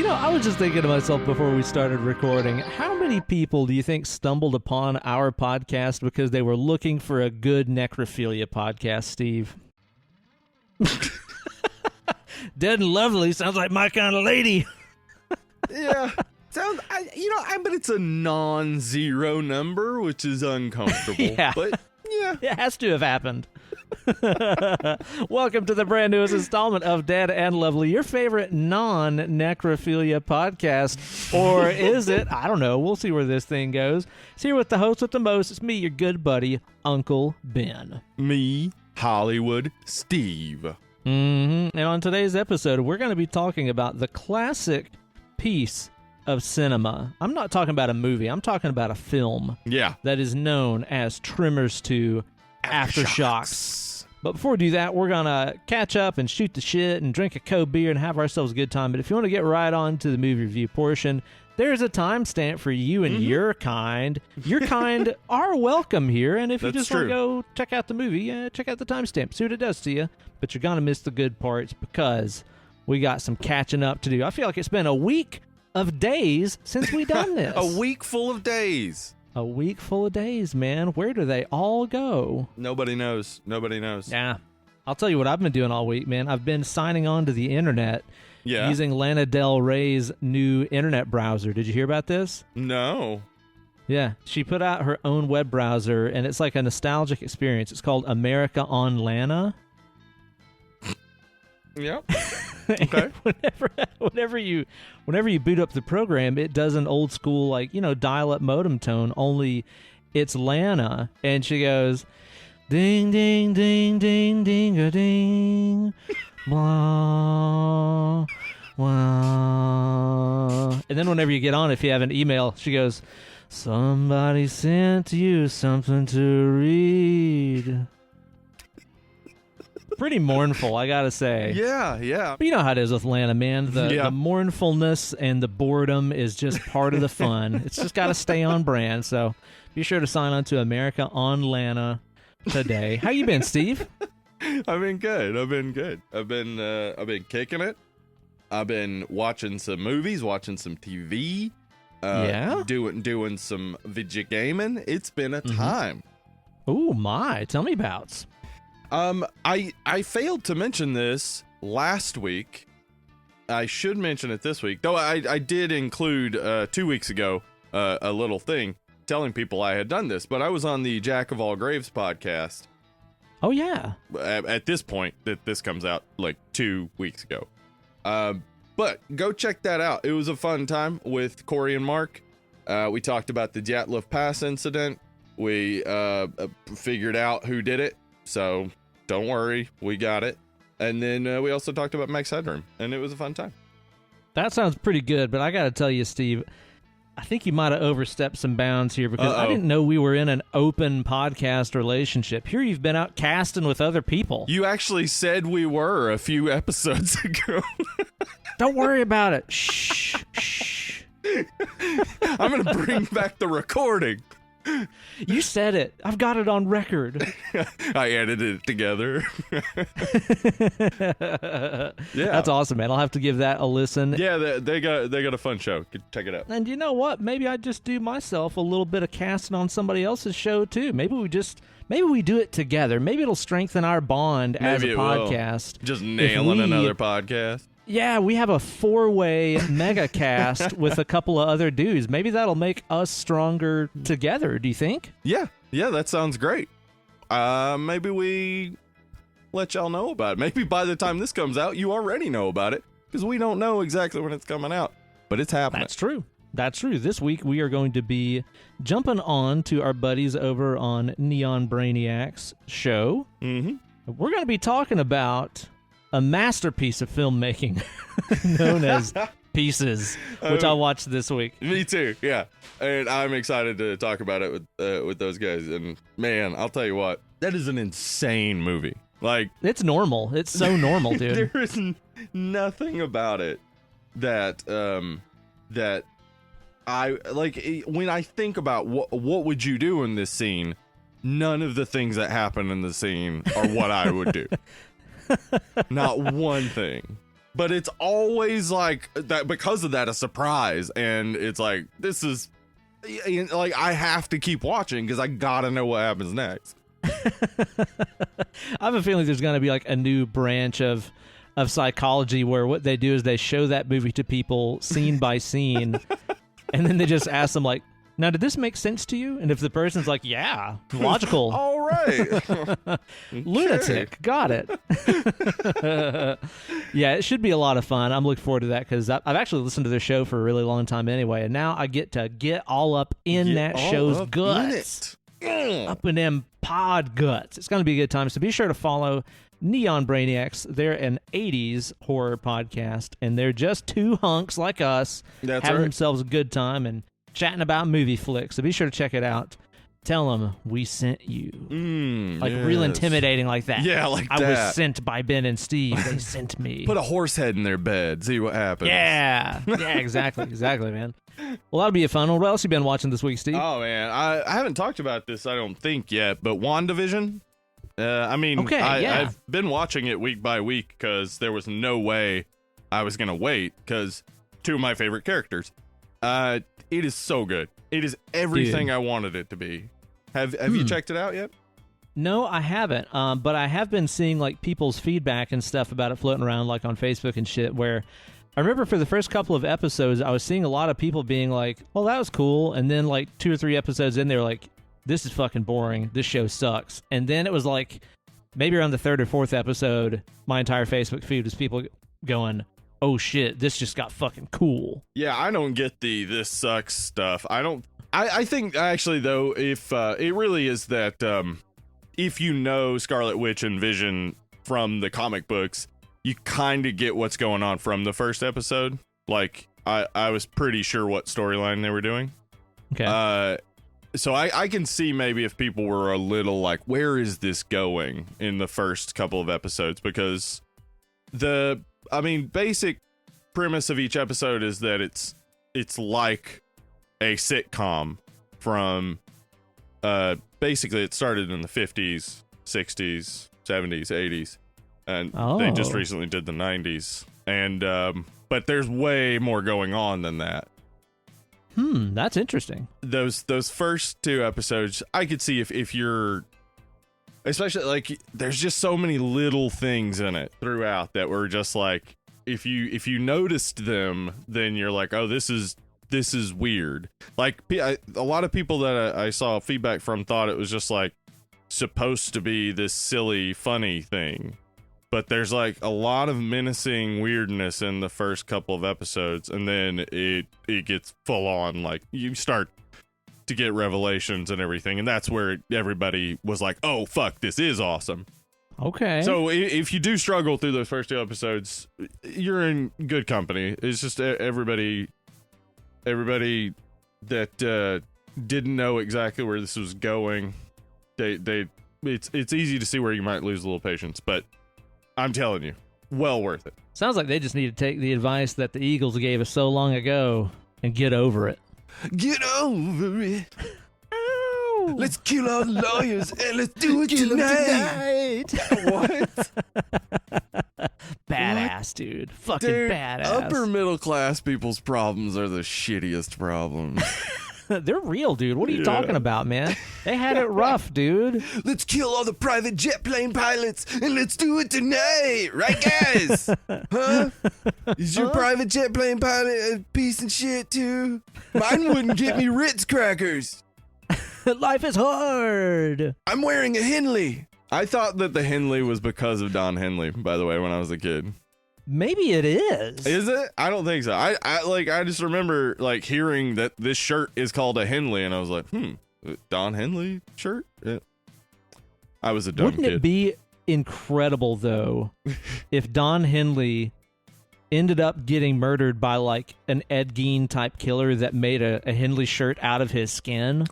I was just thinking to myself before we started recording, how many people do you think stumbled upon our podcast because they were looking for a good necrophilia podcast, Steve? Dead and Lovely sounds like my kind of lady. Yeah. I bet it's a non-zero number, which is uncomfortable. Yeah. But, yeah. It has to have happened. Welcome to the brand newest installment of Dead and Lovely, your favorite non-necrophilia podcast. Or is it? I don't know. We'll see where this thing goes. It's here with the host with the most. It's me, your good buddy, Uncle Ben. Me, Hollywood Steve. And on today's episode, we're going to be talking about the classic piece of cinema. I'm not talking about a movie. I'm talking about a film. Yeah. That is known as Tremors 2 Aftershocks. But before we do that, we're going to catch up and shoot the shit and drink a cold beer and have ourselves a good time. But if you want to get right on to the movie review portion, there's a timestamp for you and your kind. Your kind are welcome here. And if you That's just want to true. go check out the movie, check out the timestamp. See what it does to you. But you're going to miss the good parts because we got some catching up to do. I feel like it's been a week of days since we done this. A week full of days. A week full of days, man. Where do they all go? Nobody knows. Yeah. I'll tell you what I've been doing all week, man. I've been signing on to the internet using Lana Del Rey's new internet browser. Did you hear about this? No. Yeah. She put out her own web browser, and it's like a nostalgic experience. It's called America on Lana. Yep. Okay. whenever you boot up the program, it does an old school dial-up modem tone. Only it's Lana, and she goes, ding ding ding ding ding a ding, blah blah. And then whenever you get on, if you have an email, she goes, somebody sent you something to read. Pretty mournful, I gotta say. Yeah. But you know how it is with Lana, man. The mournfulness and the boredom is just part of the fun. It's just got to stay on brand. So be sure to sign on to America on Lana today. How you been, Steve? I've been good. I've been kicking it. I've been watching some movies, watching some TV. Doing some video gaming. It's been a time. Ooh, my. Tell me abouts. I failed to mention this last week. I should mention it this week, though I did include 2 weeks ago a little thing telling people I had done this, but I was on the Jack of All Graves podcast. Oh, yeah. At this point, that this comes out like 2 weeks ago. But go check that out. It was a fun time with Corey and Mark. We talked about the Dyatlov Pass incident. We figured out who did it, so don't worry, we got it. And then we also talked about Max Headroom, and it was a fun time. That sounds pretty good, but I got to tell you, Steve, I think you might have overstepped some bounds here because I didn't know we were in an open podcast relationship. Here you've been out casting with other people. You actually said we were a few episodes ago. Don't worry about it. Shh. I'm going to bring back the recording. You said it. I've got it on record. I edited it together. Yeah, that's awesome, man. I'll have to give that a listen. Yeah, they got a fun show. Check it out. And you know what? Maybe I just do myself a little bit of casting on somebody else's show too. Maybe we do it together. Maybe it'll strengthen our bond as a podcast. Will. Just nailing another podcast. Yeah, we have a 4-way mega cast with a couple of other dudes. Maybe that'll make us stronger together, do you think? Yeah, that sounds great. Maybe we let y'all know about it. Maybe by the time this comes out, you already know about it, because we don't know exactly when it's coming out, but it's happening. That's true. This week, we are going to be jumping on to our buddies over on Neon Brainiac's show. Mm-hmm. We're going to be talking about a masterpiece of filmmaking known as Pieces, which I watched this week. Me too, yeah. And I'm excited to talk about it with those guys. And man, I'll tell you what, that is an insane movie. Like, it's normal. It's so normal, dude. There is nothing about it that I like. When I think about what would you do in this scene, none of the things that happen in the scene are what I would do. Not one thing. but it's always like that because of that a surprise, and it's like this is like I have to keep watching because I gotta know what happens next. I have a feeling there's going to be like a new branch of psychology where what they do is they show that movie to people scene by scene, and then they just ask them like, now, did this make sense to you? And if the person's like, yeah, logical. All right. Lunatic. Got it. Yeah, it should be a lot of fun. I'm looking forward to that because I've actually listened to their show for a really long time anyway, and now I get to get all up in that show's guts. Up in them pod guts. It's going to be a good time. So be sure to follow Neon Brainiacs. They're an 80s horror podcast, and they're just two hunks like us having themselves a good time and chatting about movie flicks. So be sure to check it out. Tell them we sent you. Real intimidating like that. Yeah, like I that. was sent by Ben and Steve. They sent me. Put a horse head in their bed. See what happens. Yeah. Yeah, exactly. Exactly, man. Well, that'll be a fun one. What else you been watching this week, Steve? Oh, man. I haven't talked about this, I don't think, yet, but WandaVision? I've been watching it week by week because there was no way I was going to wait because two of my favorite characters. It is so good. It is everything I wanted it to be. Have you checked it out yet? No, I haven't. But I have been seeing like people's feedback and stuff about it floating around like on Facebook and shit where I remember for the first couple of episodes, I was seeing a lot of people being like, well, that was cool. And then like 2 or 3 episodes in, they were like, this is fucking boring. This show sucks. And then it was like maybe around the 3rd or 4th episode, my entire Facebook feed was people going, oh shit, this just got fucking cool. Yeah, I don't get the this sucks stuff. I think actually though, if it really is that if you know Scarlet Witch and Vision from the comic books, you kind of get what's going on from the first episode. Like I was pretty sure what storyline they were doing. Okay. So I can see maybe if people were a little like, where is this going in the first couple of episodes? Because basic premise of each episode is that it's like a sitcom from basically it started in the 50s, 60s, 70s, 80s, and they just recently did the 90s. And but there's way more going on than that. That's interesting. Those first 2 episodes, I could see if you're especially like there's just so many little things in it throughout that were just like if you noticed them, then you're like, oh, this is weird. Like a lot of people that I saw feedback from thought it was just like supposed to be this silly, funny thing. But there's like a lot of menacing weirdness in the first couple of episodes, and then it gets full on. Like you start to get revelations and everything, and that's where everybody was like, "Oh fuck, this is awesome." Okay. So if you do struggle through those first 2 episodes, you're in good company. It's just everybody that didn't know exactly where this was going. It's easy to see where you might lose a little patience, but I'm telling you, well worth it. Sounds like they just need to take the advice that the Eagles gave us so long ago and get over it. Get over it. Ow. Let's kill all the lawyers and let's do it tonight. What? Badass, dude. Fucking badass. Upper middle class people's problems are the shittiest problems. They're real, dude. What are you talking about, man? They had it rough, dude. Let's kill all the private jet plane pilots and let's do it tonight. Right, guys? Huh? Is your private jet plane pilot a piece of shit, too? Mine wouldn't get me Ritz crackers. Life is hard. I'm wearing a Henley. I thought that the Henley was because of Don Henley, by the way, when I was a kid. Maybe it is. Is it? I don't think so. I just remember like hearing that this shirt is called a Henley, and I was like, Don Henley shirt? Yeah. I was a dumb kid. Wouldn't it be incredible, though, if Don Henley ended up getting murdered by like an Ed Gein type killer that made a Henley shirt out of his skin?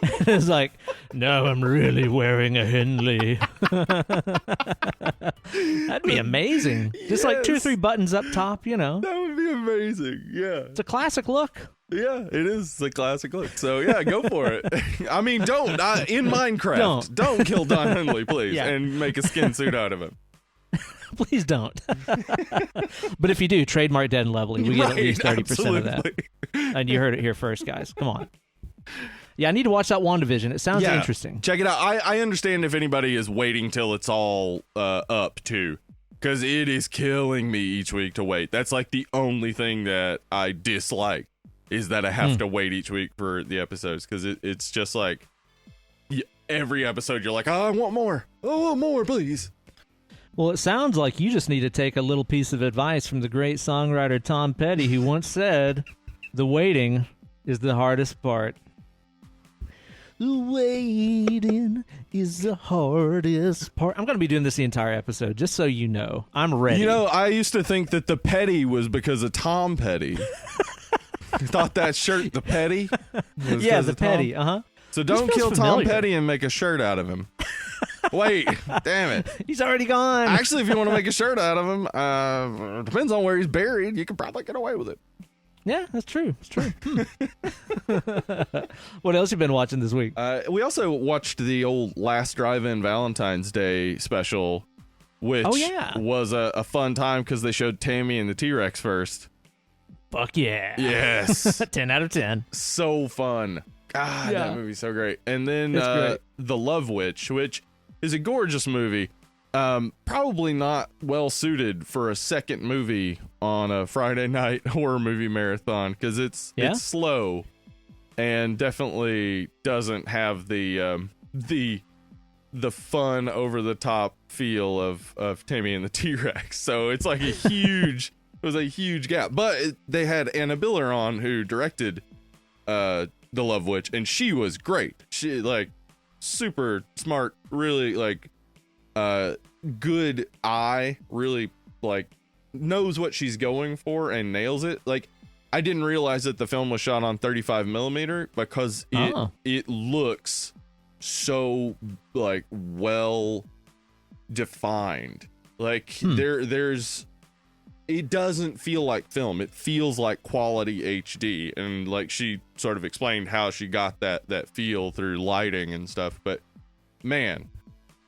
It's like, no, I'm really wearing a Henley. That'd be amazing. Just like 2 or 3 buttons up top, you know. That would be amazing. Yeah. It's a classic look. Yeah, it is. It's a classic look. So yeah, go for it. I mean, don't in Minecraft. Don't kill Don Henley, please, and make a skin suit out of him. Please don't. But if you do, trademark Dead and Lovely. We get at least 30% of that. And you heard it here first, guys. Come on. Yeah, I need to watch that WandaVision. It sounds interesting. Check it out. I understand if anybody is waiting till it's all up, too. Because it is killing me each week to wait. That's like the only thing that I dislike, is that I have to wait each week for the episodes. Because it's just like, every episode you're like, oh, I want more. I want more, please. Well, it sounds like you just need to take a little piece of advice from the great songwriter Tom Petty, who once said, the waiting is the hardest part. The waiting is the hardest part. I'm going to be doing this the entire episode, just so you know. I'm ready. You know, I used to think that the Petty was because of Tom Petty. You thought that shirt, the Petty? Yeah, the Petty, uh-huh. So don't kill Tom Petty and make a shirt out of him. Wait, damn it. He's already gone. Actually, if you want to make a shirt out of him, depends on where he's buried. You could probably get away with it. Yeah, that's true. It's true. What else you been watching this week? We also watched the old Last Drive-In Valentine's Day special, which was a fun time because they showed Tammy and the T-Rex first. Fuck yeah. Yes. 10 out of 10. So fun. God, that movie's so great. And then The Love Witch, which is a gorgeous movie. Probably not well suited for a second movie on a Friday night horror movie marathon because it's slow and definitely doesn't have the fun over the top feel of Tammy and the T-Rex. So it's like it was a huge gap. But they had Anna Biller on, who directed The Love Witch, and she was great. She like super smart, really like good eye, really like knows what she's going for and nails it. Like, I didn't realize that the film was shot on 35 millimeter because it looks so like well defined. Like there's it doesn't feel like film. It feels like quality HD. And like she sort of explained how she got that feel through lighting and stuff. But man,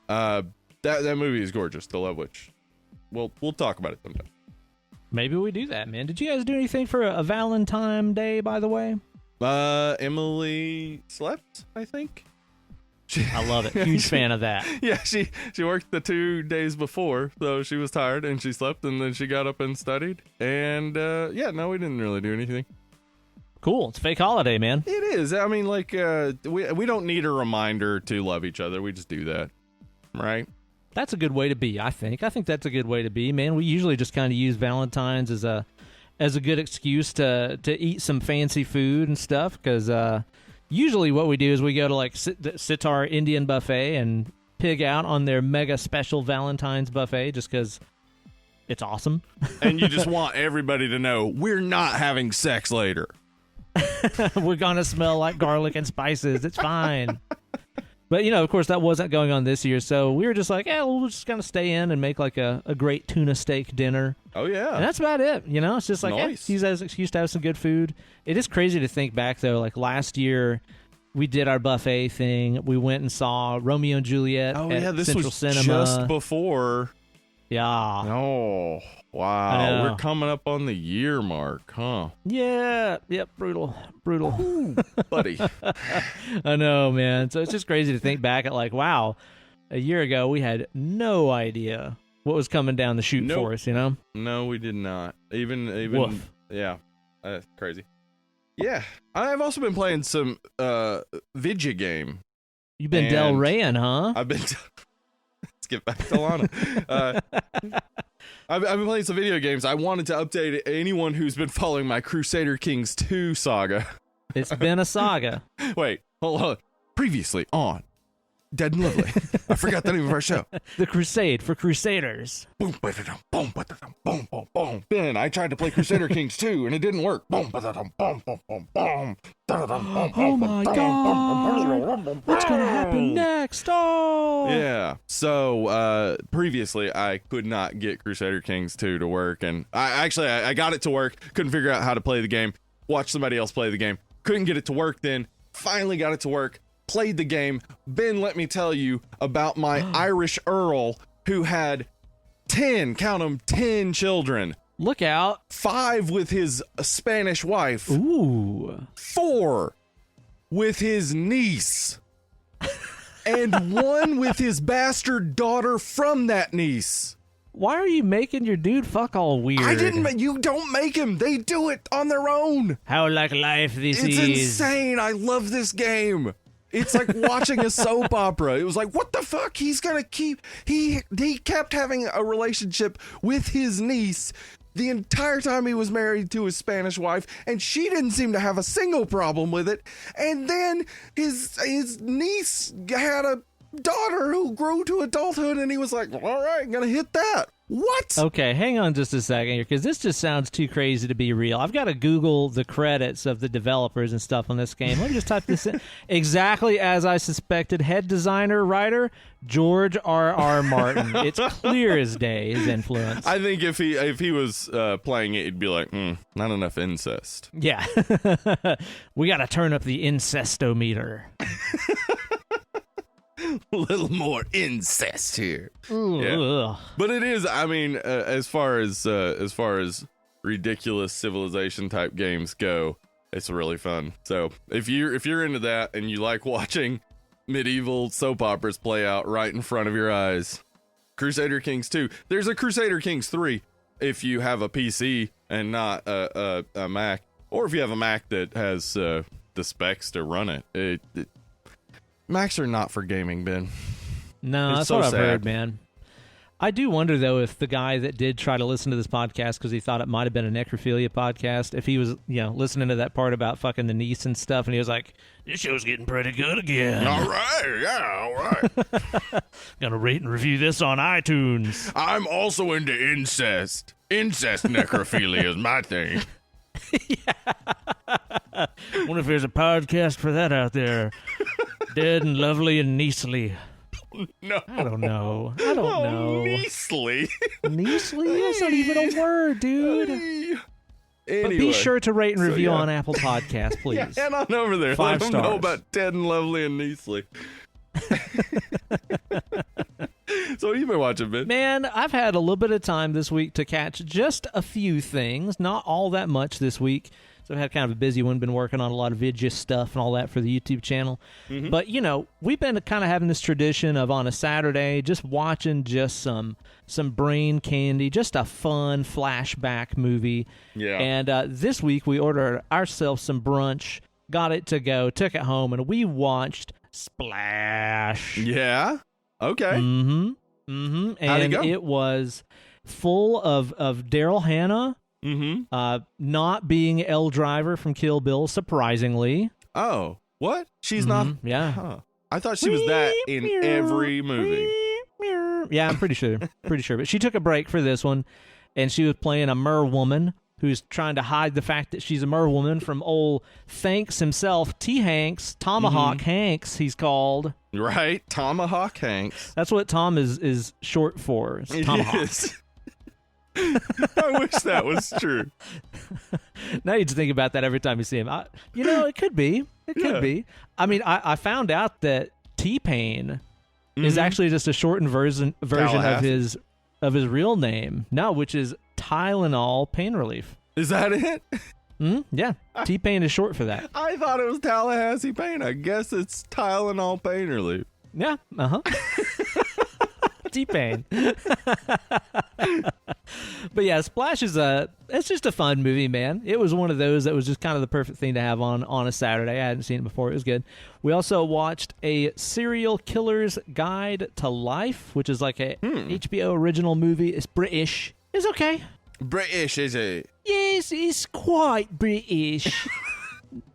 that movie is gorgeous, The Love Witch. We'll talk about it sometime. Maybe we do that, man. Did you guys do anything for a Valentine Day, by the way? Emily slept, I think. I love it. Huge fan of that. Yeah, she worked the 2 days before, so she was tired and she slept, and then she got up and studied. And no, we didn't really do anything. Cool. It's a fake holiday, man. It is. I mean, like we don't need a reminder to love each other. We just do that, right? That's a good way to be, I think. I think that's a good way to be, man. We usually just kind of use Valentine's as a good excuse to eat some fancy food and stuff, because usually what we do is we go to like Sitar Indian Buffet and pig out on their mega special Valentine's buffet just because it's awesome. And you just want everybody to know we're not having sex later. We're going to smell like garlic and spices. It's fine. But, you know, of course, that wasn't going on this year, so we were just like, we'll just kind of stay in and make like a great tuna steak dinner. Oh, yeah. And that's about it, you know? It's just like, nice. Use that as an excuse to have some good food. It is crazy to think back, though. Like, last year, we did our buffet thing. We went and saw Romeo and Juliet at this Central was Cinema. Just before. Yeah. Oh, wow. We're coming up on the year mark, huh? Yeah. Yep. Brutal. Ooh, buddy. I know, man. So it's just crazy to think back at like, wow, a year ago we had no idea what was coming down the chute for us, you know? No, we did not. Even Woof. Yeah. That's crazy. Yeah. I've also been playing some video game. You've been Del Reying, huh? I've been Let's get back to Lana. I've been playing some video games. I wanted to update anyone who's been following my Crusader Kings 2 saga. It's been a saga. Wait, hold on. Previously on Dead and Lovely. I forgot the name of our show. The Crusade for Crusaders. Boom, ba-da-dum, boom, ba-da-dum, boom, boom, boom. Ben, I tried to play Crusader Kings 2 and it didn't work. Boom, ba-da-dum, boom, boom, boom, boom. Oh my God. What's going to happen next? Oh. Yeah. So, previously, I could not get Crusader Kings 2 to work. And I got it to work. Couldn't figure out how to play the game. Watched somebody else play the game. Couldn't get it to work then. Finally got it to work. Played the game. Ben, let me tell you about my Irish Earl who had count them, 10 children. Look out. 5 with his Spanish wife. Ooh. 4 with his niece. And 1 with his bastard daughter from that niece. Why are you making your dude fuck all weird? I didn't you don't make him. They do it on their own. How like life this It's is. insane. I love this game. It's like watching a soap opera. It was like, what the fuck? He's gonna keep he kept having a relationship with his niece the entire time he was married to his Spanish wife, and she didn't seem to have a single problem with it. And then his niece had a daughter who grew to adulthood, and he was like, all right, I'm gonna hit that. What? Okay, hang on just a second here, because this just sounds too crazy to be real. I've got to Google the credits of the developers and stuff on this game. Let me just type this in. Exactly as I suspected. Head designer, writer, George R.R. Martin. It's clear as day, his influence. I think if he was playing it, he'd be like, not enough incest. Yeah. We got to turn up the incestometer. A little more incest here. Ooh, yeah. ugh. But it is, I mean, as far as ridiculous civilization type games go, it's really fun. So if you're into that and you like watching medieval soap operas play out right in front of your eyes, Crusader Kings 2. There's a Crusader Kings 3 if you have a PC and not a Mac, or if you have a Mac that has the specs to run it. Macs are not for gaming, Ben. No, It's that's so what I've sad. heard, man. I do wonder, though, if the guy that did try to listen to this podcast because he thought it might have been a necrophilia podcast, if he was, listening to that part about fucking the niece and stuff, and he was like, this show's getting pretty good again. All right, yeah, all right. Gonna rate and review this on iTunes. I'm also into incest. Incest necrophilia is my thing. Wonder if there's a podcast for that out there. Dead and lovely and niecely. No. I don't know. know. Niecely. Niecely? That's not even a word, dude. Anyway. But be sure to rate and review on Apple Podcasts, please. Yeah, head on over there. 5 Let them know stars. about Dead and Lovely and Niecely. So what have you been watching, Ben? Man, I've had a little bit of time this week to catch just a few things. Not all that much this week. So I've had kind of a busy one, been working on a lot of video stuff and all that for the YouTube channel. Mm-hmm. But, we've been kind of having this tradition of on a Saturday just watching just some brain candy, just a fun flashback movie. Yeah. And this week we ordered ourselves some brunch, got it to go, took it home, and we watched Splash. Yeah? Okay. Mm-hmm. Mm-hmm. How'd it And go? it was full of Daryl Hannah. Mm-hmm. Not being Elle Driver from Kill Bill, surprisingly. Oh, what? She's not? Yeah. Huh. I thought she was that in every movie. Yeah, I'm pretty sure. But she took a break for this one, and she was playing a merwoman who's trying to hide the fact that she's a merwoman from old Thanks himself, T. Hanks, Tomahawk Hanks, he's called. Right? Tomahawk Hanks. That's what Tom is short for. It's Tomahawk. Yes. I wish that was true. Now you just think about that every time you see him. It could be. It could be. I mean, I found out that T-Pain is actually just a shortened version of his real name. No, which is Tylenol Pain Relief. Is that it? Yeah. T-Pain is short for that. I thought it was Tallahassee Pain. I guess it's Tylenol Pain Relief. Yeah. T-Pain. But yeah, Splash is it's just a fun movie, man. It was one of those that was just kind of the perfect thing to have on a Saturday. I hadn't seen it before. It was good. We also watched a Serial Killer's Guide to Life, which is like a HBO original movie. It's British. It's okay. British, is it? Yes, it's quite British.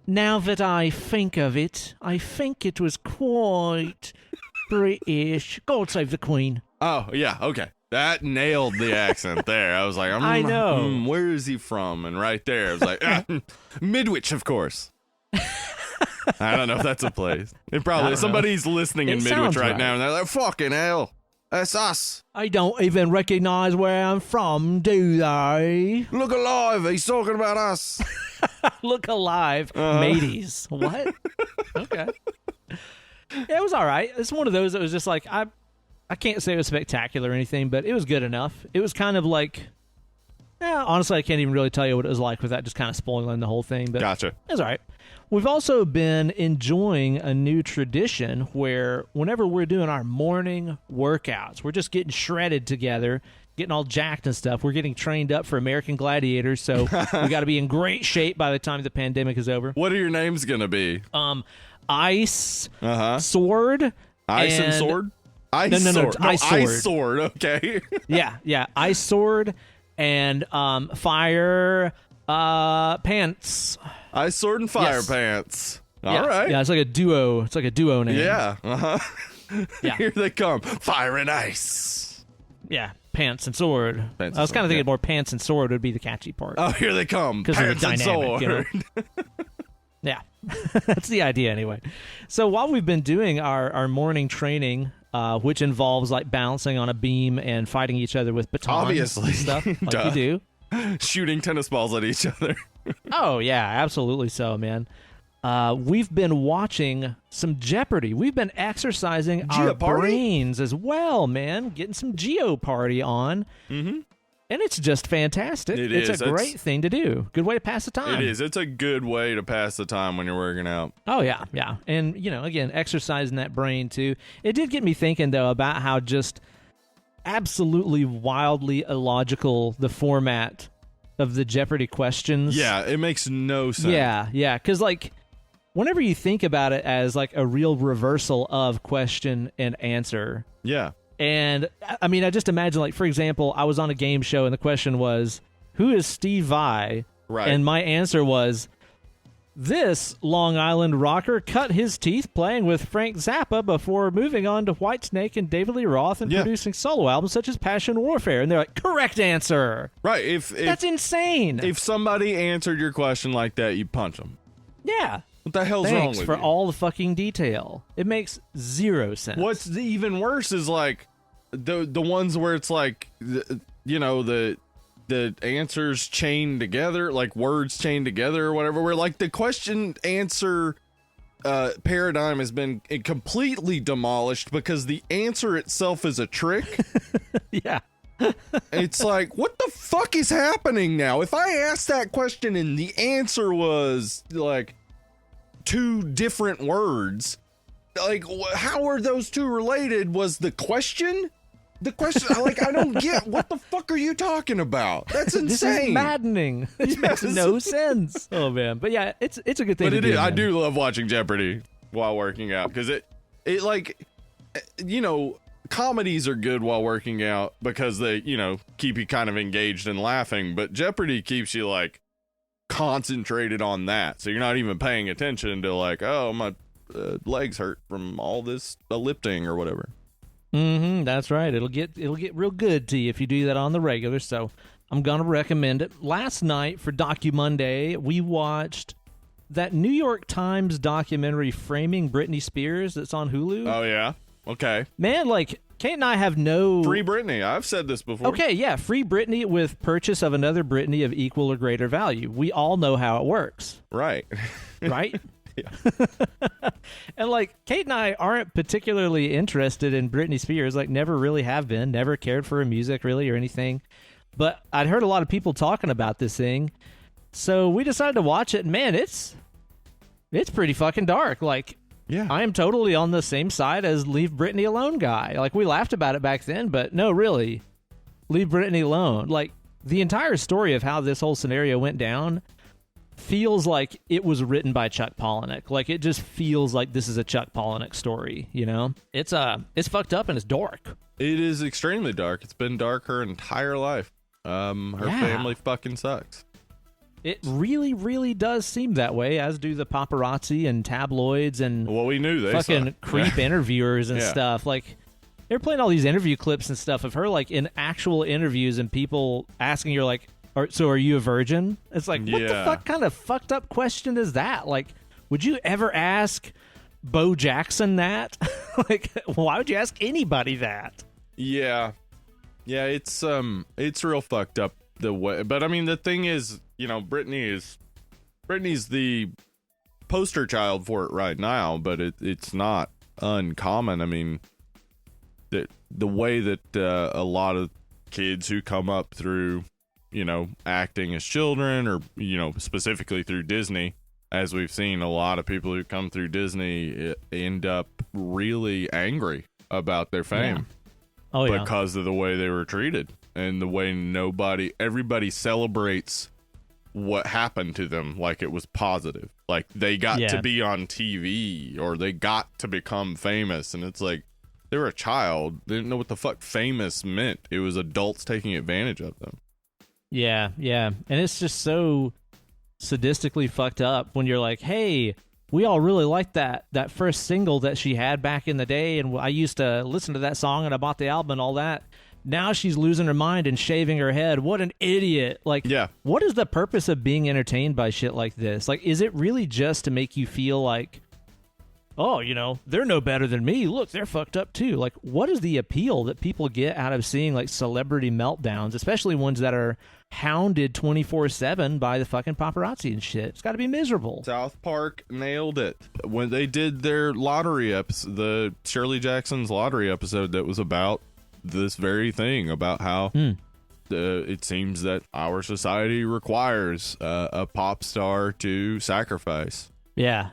Now that I think of it, I think it was quite British. God save the Queen. Oh, yeah, okay. That nailed the accent there. I was like, I know. Where is he from? And right there, I was like, Midwich, of course. I don't know if that's a place. It probably somebody's listening in Midwich right now, and they're like, fucking hell. That's us. I don't even recognize where I'm from, do they? Look alive. He's talking about us. Look alive. Mateys. What? Okay. Yeah, it was all right. It's one of those that was just like, I I can't say it was spectacular or anything, but it was good enough. It was kind of like, honestly, I can't even really tell you what it was like without just kind of spoiling the whole thing. But Gotcha. It was all right. We've also been enjoying a new tradition where whenever we're doing our morning workouts, we're just getting shredded together, getting all jacked and stuff. We're getting trained up for American Gladiators, so we got to be in great shape by the time the pandemic is over. What are your names going to be? Ice, Sword. Ice and Sword? Ice No, Sword. Ice Sword. Ice Sword, okay. Yeah. Ice Sword and Fire Pants. Ice Sword and Fire Yes. Pants. All right. Yeah, it's like a duo. It's like a duo name. Yeah. Yeah. Here they come. Fire and Ice. Yeah. Pants and Sword. Pants I was and kind of Sword, thinking more Pants and Sword would be the catchy part. Oh, here they come. 'Cause of the Pants and dynamic, you know? Sword. Yeah. That's the idea anyway. So while we've been doing our morning training, which involves like balancing on a beam and fighting each other with batons Obviously. and stuff like Duh. you do. Shooting tennis balls at each other. Oh, yeah, absolutely so, man. We've been watching some Jeopardy. We've been exercising our Jeopardy? brains as well, man. Getting some Jeopardy on. Mm-hmm. And it's just fantastic. It's a great thing to do. Good way to pass the time. It is. It's a good way to pass the time when you're working out. Oh, yeah. And, again, exercising that brain, too. It did get me thinking, though, about how just absolutely wildly illogical the format of the Jeopardy questions. Yeah, it makes no sense. Yeah. Because, like, whenever you think about it as, like, a real reversal of question and answer. Yeah. And, I mean, I just imagine, like, for example, I was on a game show and the question was, who is Steve Vai? Right. And my answer was, this Long Island rocker cut his teeth playing with Frank Zappa before moving on to Whitesnake and David Lee Roth and producing solo albums such as Passion Warfare. And they're like, correct answer. Right. If That's insane. If somebody answered your question like that, you punch them. Yeah. What the hell's wrong Thanks with for you? all the fucking detail. It makes zero sense. What's even worse is like the ones where it's like the answers chained together, like words chained together or whatever, where like the question answer paradigm has been completely demolished because the answer itself is a trick. Yeah. It's like, what the fuck is happening now? If I asked that question and the answer was like two different words, like how are those two related? Was the question like, I don't get, what the fuck are you talking about? That's insane. This is maddening. It makes no sense. Oh man, but yeah, it's a good thing. But to it do, is. I man. do love watching Jeopardy while working out because it like, comedies are good while working out because they keep you kind of engaged and laughing. But Jeopardy keeps you like concentrated on that, so you're not even paying attention to like, oh, my legs hurt from all this lifting or whatever. That's right. It'll get real good to you if you do that on the regular. So I'm gonna recommend it. Last night for Docu Monday, we watched that New York Times documentary Framing Britney Spears that's on Hulu. Oh yeah, okay. Man, like Kate and I have no Free Britney. I've said this before. Okay, yeah, free Britney with purchase of another Britney of equal or greater value. We all know how it works, Right. right? Yeah. And like Kate and I aren't particularly interested in Britney Spears, like never really have been, never cared for her music really or anything. But I'd heard a lot of people talking about this thing. So we decided to watch it, and man, it's pretty fucking dark. Like Yeah. I am totally on the same side as Leave Britney Alone guy. Like we laughed about it back then, but no, really. Leave Britney alone. Like the entire story of how this whole scenario went down feels like it was written by Chuck Palahniuk. Like it just feels like this is a Chuck Palahniuk story, It's fucked up and it's dark. It is extremely dark. It's been dark her entire life. Her family fucking sucks. It really, really does seem that way, as do the paparazzi and tabloids and Well, we knew they fucking suck. creep interviewers and Yeah. stuff. Like they're playing all these interview clips and stuff of her like in actual interviews and people asking her like, so are you a virgin? It's like, what the Yeah. fuck kind of fucked up question is that? Like, would you ever ask Bo Jackson that? Like, why would you ask anybody that? Yeah. Yeah, it's real fucked up the way. But I mean, the thing is, Britney's the poster child for it right now, but it's not uncommon. I mean, that the way that a lot of kids who come up through, acting as children, or specifically through Disney, as we've seen, a lot of people who come through Disney end up really angry about their fame. Because of the way they were treated and the way everybody celebrates what happened to them like it was positive. Like they got to be on TV or they got to become famous. And it's like, they were a child. They didn't know what the fuck famous meant. It was adults taking advantage of them. Yeah. And it's just so sadistically fucked up when you're like, hey, we all really liked that first single that she had back in the day, and I used to listen to that song and I bought the album and all that. Now she's losing her mind and shaving her head. What an idiot. Like, what is the purpose of being entertained by shit like this? Like, is it really just to make you feel like, oh, they're no better than me. Look, they're fucked up too. Like, what is the appeal that people get out of seeing like celebrity meltdowns, especially ones that are hounded 24/7 by the fucking paparazzi and shit? It's got to be miserable. South Park nailed it when they did their lottery episode, the Shirley Jackson's lottery episode that was about this very thing, about how it seems that our society requires a pop star to sacrifice. Yeah.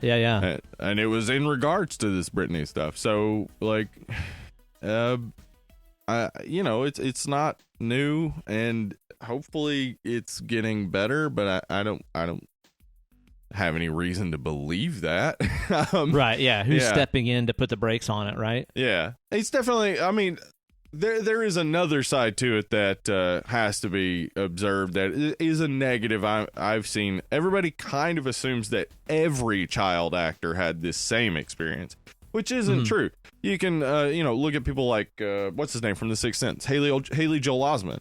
And it was in regards to this Britney stuff. So, like, it's not new, and hopefully it's getting better. But I don't have any reason to believe that. Right? Yeah. Who's stepping in to put the brakes on it? Right? Yeah. It's definitely. I mean, there is another side to it that has to be observed that is a negative. I've seen everybody kind of assumes that every child actor had this same experience, which isn't true. You can look at people like what's his name from The Sixth Sense, Haley Joel Osment.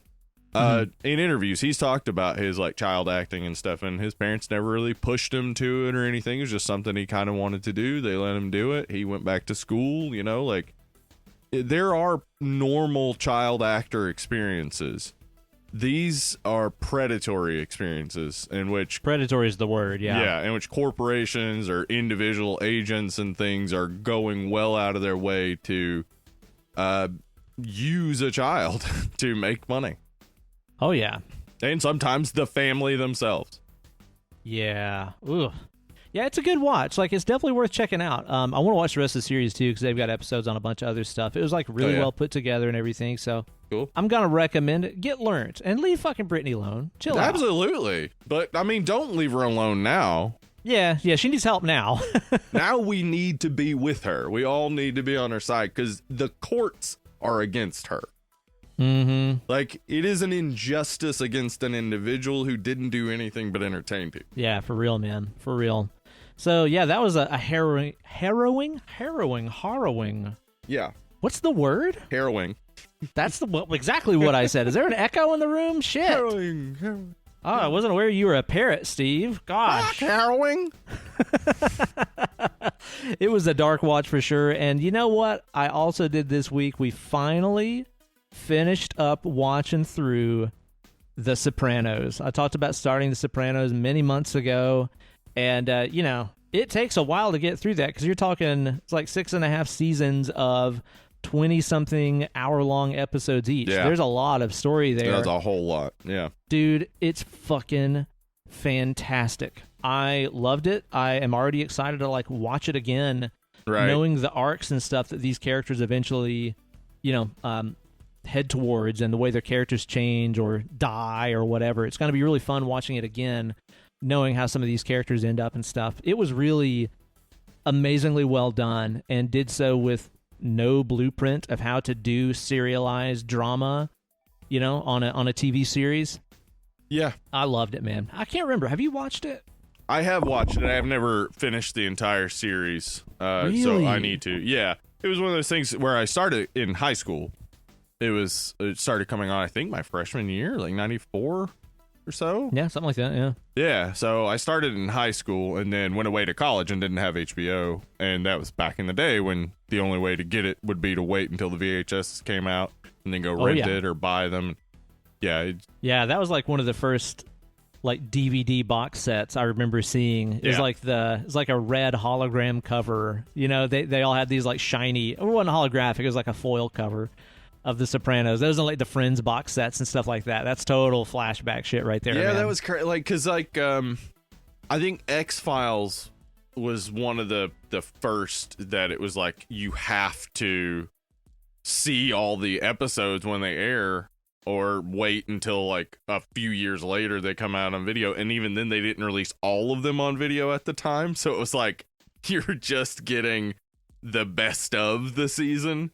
In interviews, he's talked about his like child acting and stuff, and his parents never really pushed him to it or anything. It was just something he kind of wanted to do. They let him do it. He went back to school. Like. There are normal child actor experiences. These are predatory experiences in which... Predatory is the word, yeah. Yeah, in which corporations or individual agents and things are going well out of their way to use a child to make money. Oh, yeah. And sometimes the family themselves. Yeah. Ugh. Yeah, it's a good watch. Like, it's definitely worth checking out. I want to watch the rest of the series, too, because they've got episodes on a bunch of other stuff. It was, like, really well put together and everything, so cool. I'm going to recommend it. Get learned. And leave fucking Britney alone. Chill out. Absolutely. But, I mean, don't leave her alone now. Yeah, she needs help now. Now we need to be with her. We all need to be on her side, because the courts are against her. Mm-hmm. Like, it is an injustice against an individual who didn't do anything but entertain people. Yeah, for real, man. For real. So, yeah, that was a harrowing. Yeah. What's the word? Harrowing. That's exactly what I said. Is there an echo in the room? Shit. Harrowing. Oh, I wasn't aware you were a parrot, Steve. Gosh. Harrowing. It was a dark watch for sure. And you know what I also did this week? We finally finished up watching through The Sopranos. I talked about starting The Sopranos many months ago. And, it takes a while to get through that because you're talking, it's like 6.5 seasons of 20-something hour-long episodes each. Yeah. There's a lot of story there. There's a whole lot, yeah. Dude, it's fucking fantastic. I loved it. I am already excited to, like, watch it again, knowing the arcs and stuff that these characters eventually, head towards and the way their characters change or die or whatever. It's going to be really fun watching it again, knowing how some of these characters end up and stuff. It was really amazingly well done and did so with no blueprint of how to do serialized drama, on a TV series. Yeah. I loved it, man. I can't remember. Have you watched it? I have watched it. I have never finished the entire series. Really? So I need to. Yeah. It was one of those things where I started in high school. It started coming on, I think, my freshman year, like 94 or so. Yeah, something like that, yeah. Yeah, so I started in high school and then went away to college and didn't have HBO. And that was back in the day when the only way to get it would be to wait until the VHS came out and then go rent it or buy them. Yeah. Yeah, that was like one of the first like DVD box sets I remember seeing. It was like a red hologram cover. You know, they all had these like shiny, it wasn't holographic, it was like a foil cover of The Sopranos. Those are like the Friends box sets and stuff like that. That's total flashback shit right there. Yeah, man. that was crazy. Like, cause like I think X-Files was one of the first that it was like you have to see all the episodes when they air, or wait until like a few years later they come out on video. And even then they didn't release all of them on video at the time, so it was like you're just getting the best of the season.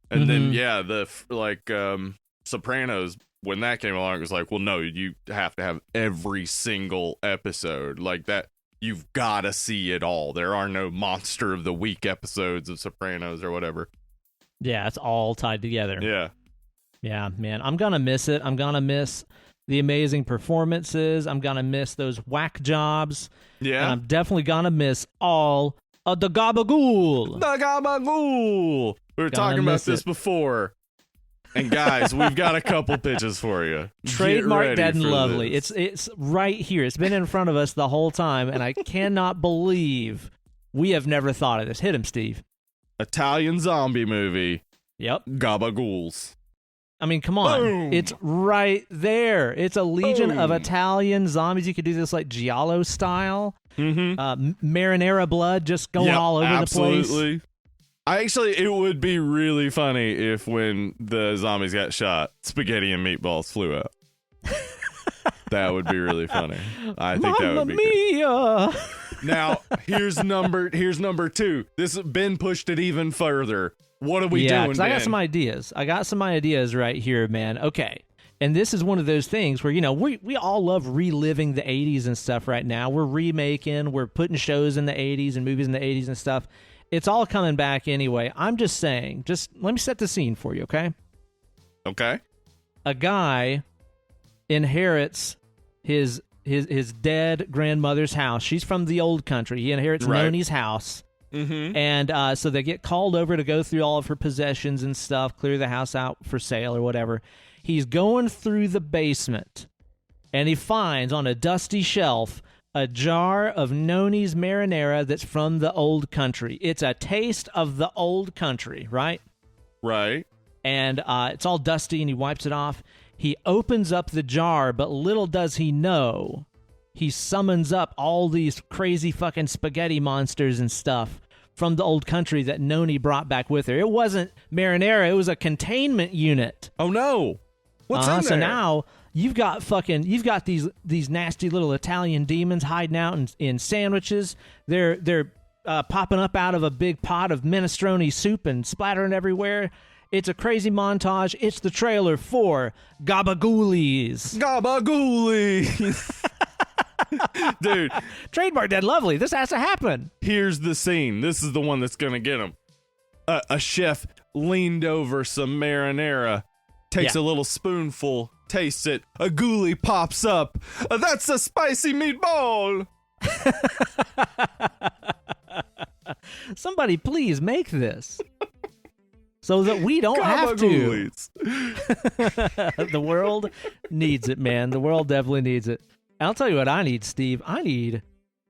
And then the Sopranos, when that came along, it was like, well, no, you have to have every single episode like that. You've got to see it all. There are no Monster of the Week episodes of Sopranos or whatever. Yeah, it's all tied together. Yeah. Yeah, man. I'm going to miss it. I'm going to miss the amazing performances. I'm going to miss those whack jobs. Yeah. And I'm definitely going to miss all of the gabagool. The gabagool. We were talking about this before. And guys, we've got a couple pitches for you. Trademark Dead and Lovely. It's right here. It's been in front of us the whole time, and I cannot believe we have never thought of this. Hit him, Steve. Italian zombie movie. Yep. Gabagools. I mean, come on. Boom. It's right there. It's a legion of Italian zombies. You could do this like Giallo style. Marinara blood just going all over the place. Absolutely. It would be really funny if when the zombies got shot, spaghetti and meatballs flew out. That would be really funny. I think that would be good. Now, here's number 2. This Ben pushed it even further. What are we doing, Ben? I got some ideas. I got some ideas right here, man. Okay. And this is one of those things where, you know, we all love reliving the 80s and stuff right now. We're remaking, we're putting shows in the 80s and movies in the 80s and stuff. It's all coming back anyway. I'm just saying, let me set the scene for you, okay? Okay. A guy inherits his dead grandmother's house. She's from the old country. He inherits Noni's house. And so they get called over to go through all of her possessions and stuff, clear the house out for sale or whatever. He's going through the basement, and he finds on a dusty shelf a jar of Noni's marinara that's from the old country. It's a taste of the old country, right? Right. And it's all dusty, and he wipes it off. He opens up the jar, but little does he know, he summons up all these crazy fucking spaghetti monsters and stuff from the old country that Noni brought back with her. It wasn't marinara, it was a containment unit. Oh no. What's in there? So now you've got these nasty little Italian demons hiding out in sandwiches. They're popping up out of a big pot of minestrone soup and splattering everywhere. It's a crazy montage. It's the trailer for Gabagoolies. Gabagoolies. Dude. Trademark Dead Lovely. This has to happen. Here's the scene. This is the one that's going to get him. A chef leaned over some marinara, takes a little spoonful, tastes it. A ghoulie pops up. That's a spicy meatball. Somebody please make this. So that we don't have to. The world needs it, man. The world definitely needs it. And I'll tell you what I need, Steve. I need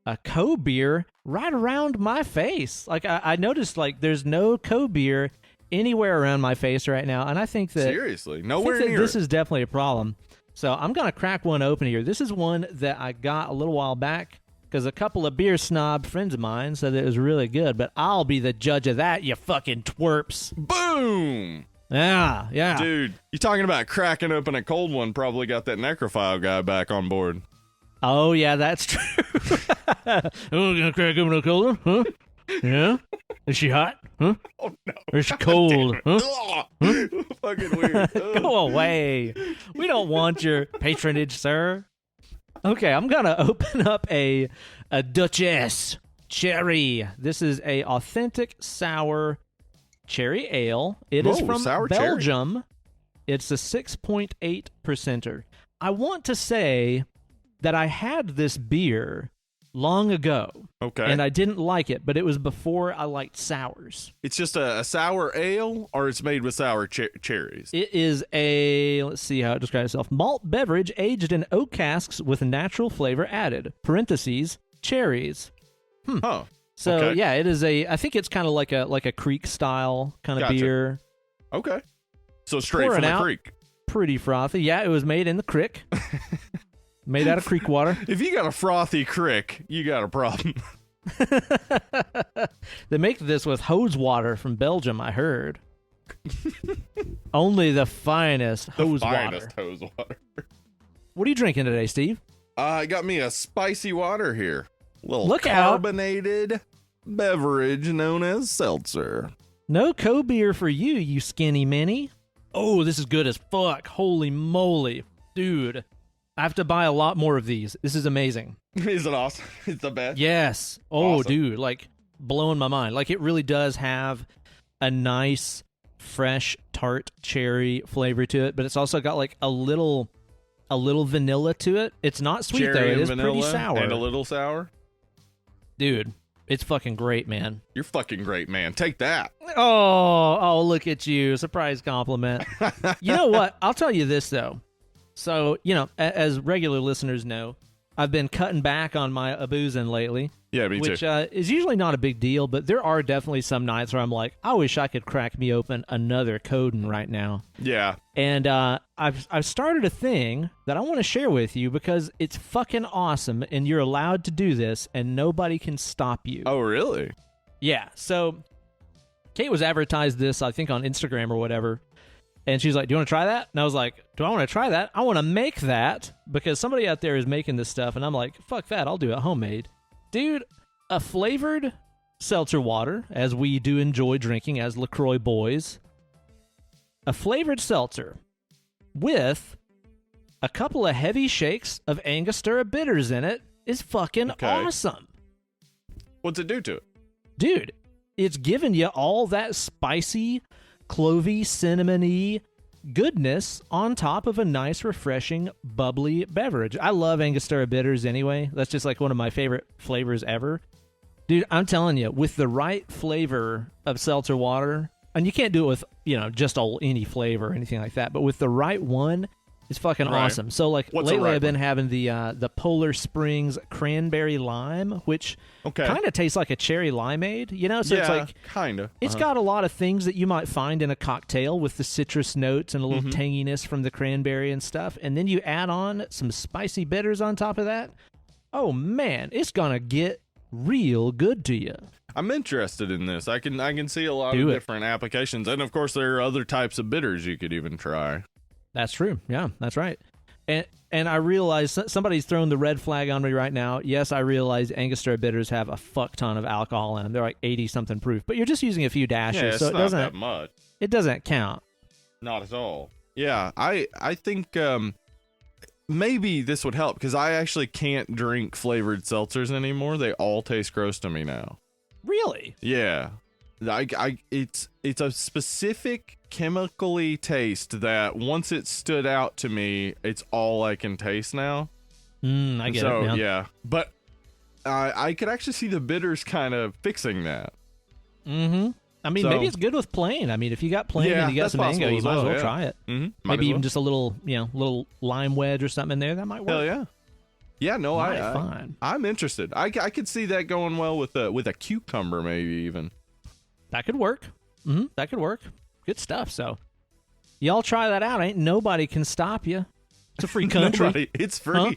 a co-beer right around my face. Like, I noticed, like, there's no co-beer anywhere around my face right now. And I think that... Seriously? Nowhere near this is definitely a problem. So I'm going to crack one open here. This is one that I got a little while back because a couple of beer snob friends of mine said that it was really good, but I'll be the judge of that, you fucking twerps. Boom! Yeah. Dude, you talking about cracking open a cold one probably got that necrophile guy back on board. Oh, yeah, that's true. Oh, gonna crack open a cold one? Huh? Yeah? Is she hot? Huh? Oh, no. Or is she cold? Huh? Fucking weird. Go away. We don't want your patronage, sir. Okay, I'm going to open up a Duchess Cherry. This is a authentic sour cherry ale. It is from Belgium. Cherry. It's a 6.8%. I want to say that I had this beer long ago. Okay. And I didn't like it, but it was before I liked sours. It's just a sour ale, or it's made with sour cherries? It is a, let's see how it describes itself, malt beverage aged in oak casks with natural flavor added. Parentheses, cherries. Huh. So, okay. yeah, it is I think it's kind of like a creek style kind of Gotcha. beer. Okay. So straight Pouring from the out. creek. Pretty frothy. Yeah, it was made in the creek. Made out of creek water. If you got a frothy crick, you got a problem. They make this with hose water from Belgium, I heard. Only the finest hose water. Hose water. What are you drinking today, Steve? I got me a spicy water here. Little Look out. carbonated beverage known as seltzer. No co-beer for you, you skinny mini. Oh, this is good as fuck. Holy moly. Dude, I have to buy a lot more of these. This is amazing. Is it awesome? It's the best. Yes. Oh, Awesome. dude, like blowing my mind. Like it really does have a nice, fresh, tart cherry flavor to it, but it's also got like a little vanilla to it. It's not sweet Cherry though. It and is vanilla pretty sour. and a little sour. Dude, it's fucking great, man. You're fucking great, man. Take that. Oh, look at you. Surprise compliment. You know what? I'll tell you this, though. So, as regular listeners know, I've been cutting back on my boozing lately. Yeah, me which too. Is usually not a big deal, but there are definitely some nights where I'm like, I wish I could crack me open another Coden right now. Yeah. And I've started a thing that I want to share with you because it's fucking awesome, and you're allowed to do this, and nobody can stop you. Oh, really? Yeah. So Kate was advertised this, I think, on Instagram or whatever. And she's like, do you want to try that? And I was like, do I want to try that? I want to make that because somebody out there is making this stuff. And I'm like, fuck that. I'll do it homemade. Dude, a flavored seltzer water, as we do enjoy drinking as LaCroix boys. A flavored seltzer with a couple of heavy shakes of Angostura bitters in it is fucking awesome. What's it do to it? Dude, it's giving you all that spicy, clovey, cinnamony goodness on top of a nice, refreshing, bubbly beverage. I love Angostura bitters anyway. That's just like one of my favorite flavors ever. Dude, I'm telling you, with the right flavor of seltzer water, and you can't do it with, just any flavor or anything like that, but with the right one, it's fucking awesome. So, like, lately I've been having the Polar Springs cranberry lime, which kind of tastes like a cherry limeade, So it's like kind of. It's got a lot of things that you might find in a cocktail with the citrus notes and a little tanginess from the cranberry and stuff, and then you add on some spicy bitters on top of that. Oh man, it's gonna get real good to you. I'm interested in this. I can see a lot of different applications, and of course there are other types of bitters you could even try. That's true. Yeah, that's right. And I realize somebody's throwing the red flag on me right now. Yes, I realize Angostura bitters have a fuck ton of alcohol in them. They're like 80-something proof, but you're just using a few dashes, Yeah, it's so it not doesn't that much. It doesn't count. Not at all. Yeah, I think maybe this would help because I actually can't drink flavored seltzers anymore. They all taste gross to me now. Really? Yeah. It's a specific chemically taste that once it stood out to me, it's all I can taste now. I get it. Yeah. Yeah. But I could actually see the bitters kind of fixing that. Mm-hmm. I mean, maybe it's good with plain. I mean, if you got plain and you got some mango, you might as well try it. Mm-hmm. Maybe even just a little, little lime wedge or something in there. That might work. Hell yeah. Yeah, no, fine. I'm interested. I could see that going well with a cucumber, maybe even. That could work. That could work. Good stuff. So, y'all try that out. Ain't nobody can stop you. It's a free country. Nobody. It's free. Huh?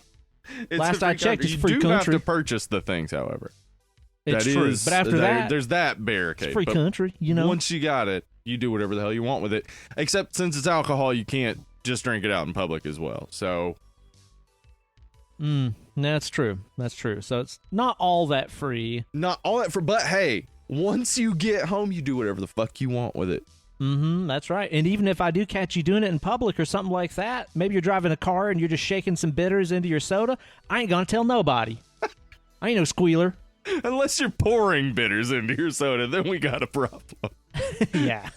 It's Last I checked, it's free you do country. have to purchase the things, however. It's true. But after that, there's that barricade. It's free country. Once you got it, you do whatever the hell you want with it. Except since it's alcohol, you can't just drink it out in public as well. So. That's true. That's true. So it's not all that free. Not all that free, but hey, once you get home, you do whatever the fuck you want with it. That's right. And even if I do catch you doing it in public or something like that, maybe you're driving a car and you're just shaking some bitters into your soda, I ain't gonna tell nobody. I ain't no squealer. Unless you're pouring bitters into your soda, then we got a problem. Yeah.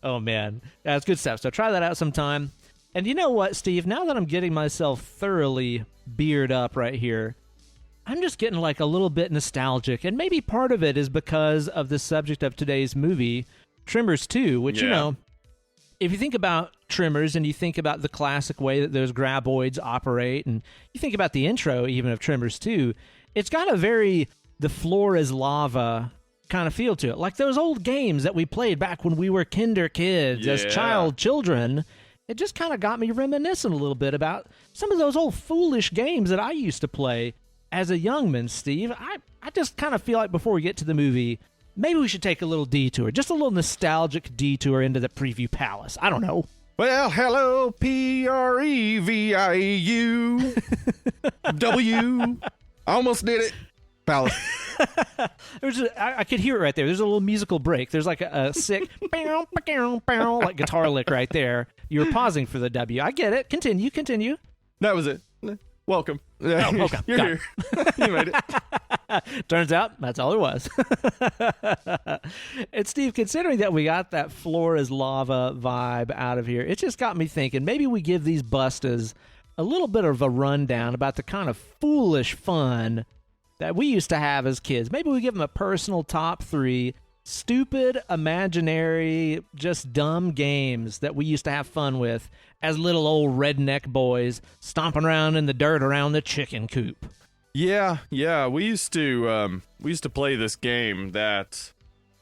Oh, man. That's good stuff. So try that out sometime. And you know what, Steve? Now that I'm getting myself thoroughly beered up right here, I'm just getting like a little bit nostalgic, and maybe part of it is because of the subject of today's movie, Tremors 2, which, you know, if you think about Tremors and you think about the classic way that those graboids operate, and you think about the intro even of Tremors 2, it's got a very the floor is lava kind of feel to it. Like those old games that we played back when we were kinder kids as children. It just kind of got me reminiscing a little bit about some of those old foolish games that I used to play as a youngman, Steve. I just kind of feel like before we get to the movie, maybe we should take a little detour, just a little nostalgic detour into the preview palace. I don't know. Well, hello, Previu W. I almost did it. Palace. I could hear it right there. There's a little musical break. There's like a sick like guitar lick right there. You were pausing for the W. I get it. Continue. That was it. Welcome. Welcome. You're here. You made it. Turns out that's all it was. And Steve, considering that we got that floor is lava vibe out of here, it just got me thinking maybe we give these bustas a little bit of a rundown about the kind of foolish fun that we used to have as kids. Maybe we give them a personal top 3 stupid, imaginary, just dumb games that we used to have fun with as little old redneck boys stomping around in the dirt around the chicken coop. Yeah. We used to play this game that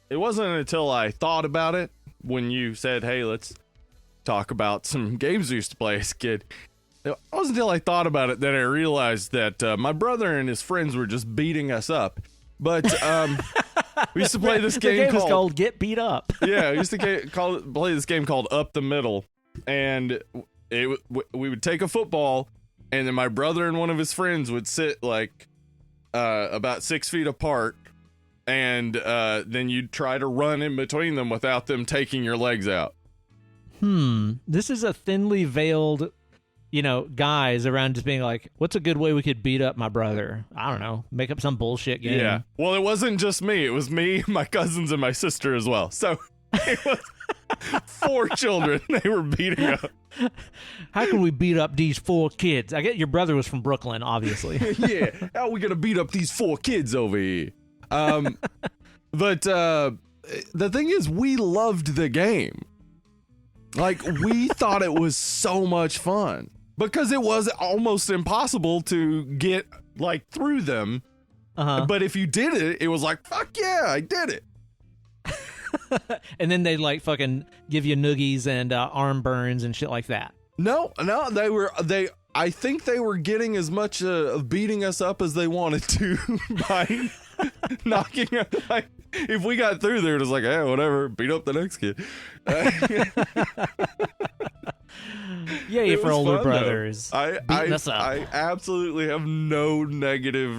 it wasn't until I thought about it when you said, "Hey, let's talk about some games we used to play as a kid." It wasn't until I thought about it that I realized that my brother and his friends were just beating us up. But we used to play this game called Get Beat Up. Yeah, we used to play this game called Up the Middle. And we would take a football, and then my brother and one of his friends would sit like about 6 feet apart, and then you'd try to run in between them without them taking your legs out. This is a thinly veiled, guys around just being like, what's a good way we could beat up my brother? I don't know. Make up some bullshit game. Yeah. Well, it wasn't just me. It was me, my cousins, and my sister as well. So it was 4 children they were beating up. How can we beat up these 4 kids? I get your brother was from Brooklyn, obviously. Yeah. How are we going to beat up these 4 kids over here? But the thing is, we loved the game. Like, we thought it was so much fun because it was almost impossible to get like through them. But if you did it, it was like, fuck yeah, I did it. And then they like fucking give you noogies and arm burns and shit like that. No, I think they were getting as much of beating us up as they wanted to by knocking us. Like, if we got through there, it was like, hey, whatever, beat up the next kid. Yay for older brothers. Beating us up. I absolutely have no negative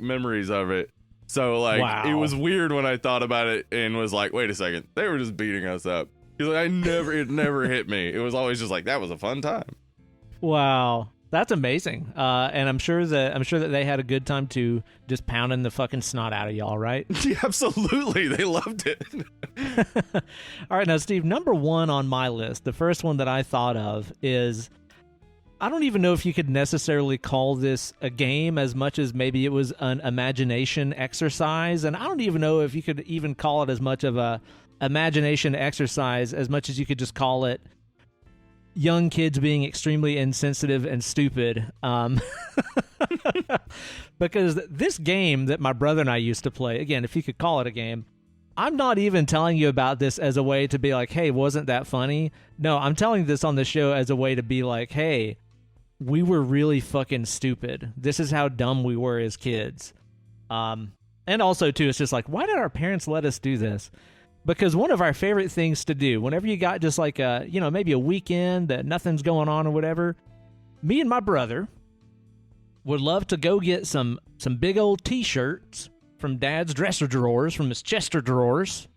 memories of it. So like, It was weird when I thought about it and was like, wait a second, they were just beating us up. Because it never hit me. It was always just like, that was a fun time. Wow. That's amazing. And I'm sure that they had a good time too, just pounding the fucking snot out of y'all, right? Yeah, absolutely. They loved it. All right, now Steve, number 1 on my list, the first one that I thought of is, I don't even know if you could necessarily call this a game as much as maybe it was an imagination exercise. And I don't even know if you could even call it as much of a imagination exercise as much as you could just call it young kids being extremely insensitive and stupid. Because this game that my brother and I used to play, again, if you could call it a game, I'm not even telling you about this as a way to be like, hey, wasn't that funny? No, I'm telling this on the show as a way to be like, hey, we were really fucking stupid. This is how dumb we were as kids. And also, too, it's just like, why did our parents let us do this? Because one of our favorite things to do, whenever you got just like maybe a weekend that nothing's going on or whatever, me and my brother would love to go get some big old T-shirts from Dad's dresser drawers, from his Chester drawers,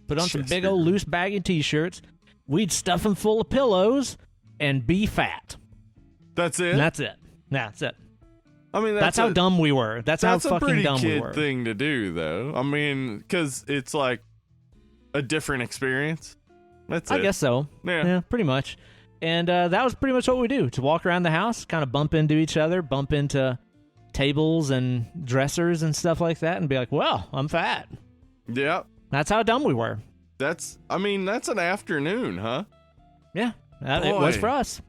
put on some big old loose baggy T-shirts. We'd stuff them full of pillows and be fat. That's it? And that's it. Yeah, that's it. I mean, that's how dumb we were. That's how fucking dumb we were. That's a pretty kid thing to do, though. I mean, because it's like a different experience. That's it. I guess so. Yeah, pretty much. And that was pretty much what we do. To walk around the house, kind of bump into each other, bump into tables and dressers and stuff like that and be like, well, I'm fat. Yeah. That's how dumb we were. That's an afternoon, huh? Yeah, it was for us.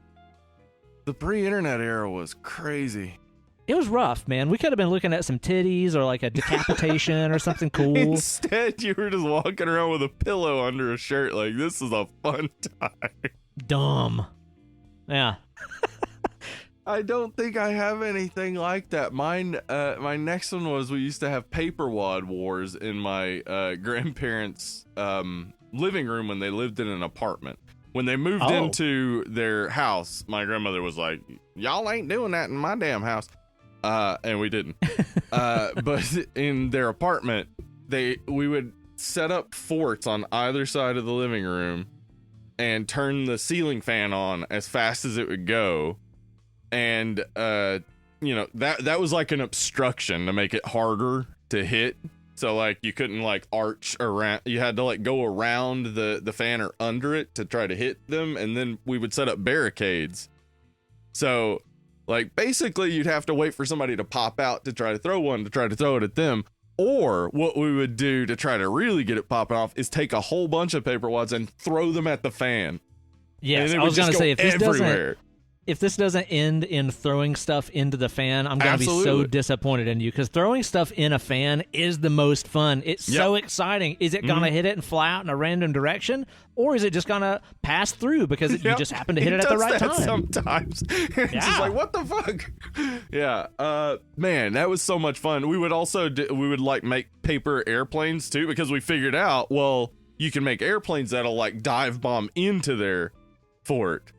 The pre-internet era was crazy. It was rough, man. We could have been looking at some titties or like a decapitation or something cool. Instead, you were just walking around with a pillow under a shirt like, this is a fun time. Dumb. Yeah. I don't think I have anything like that. Mine, my next one was we used to have paper wad wars in my grandparents' living room when they lived in an apartment. When they moved into their house, my grandmother was like, y'all ain't doing that in my damn house. And we didn't. But in their apartment, we would set up forts on either side of the living room and turn the ceiling fan on as fast as it would go. And, that was like an obstruction to make it harder to hit. So, like, you couldn't, like, arch around. You had to, like, go around the fan or under it to try to hit them. And then we would set up barricades. So, like, basically, you'd have to wait for somebody to pop out to try to throw one, to try to throw it at them. Or what we would do to try to really get it popping off is take a whole bunch of paper wads and throw them at the fan. Yes, I was going to say, if this doesn't end in throwing stuff into the fan, I'm going to be so disappointed in you, because throwing stuff in a fan is the most fun. It's so exciting. Is it going to hit it and fly out in a random direction, or is it just going to pass through because you just happen to hit it at the right time? Sometimes. It's just like, what the fuck? Yeah. Man, that was so much fun. We would also like make paper airplanes too, because we figured out, well, you can make airplanes that'll like dive bomb into their fort.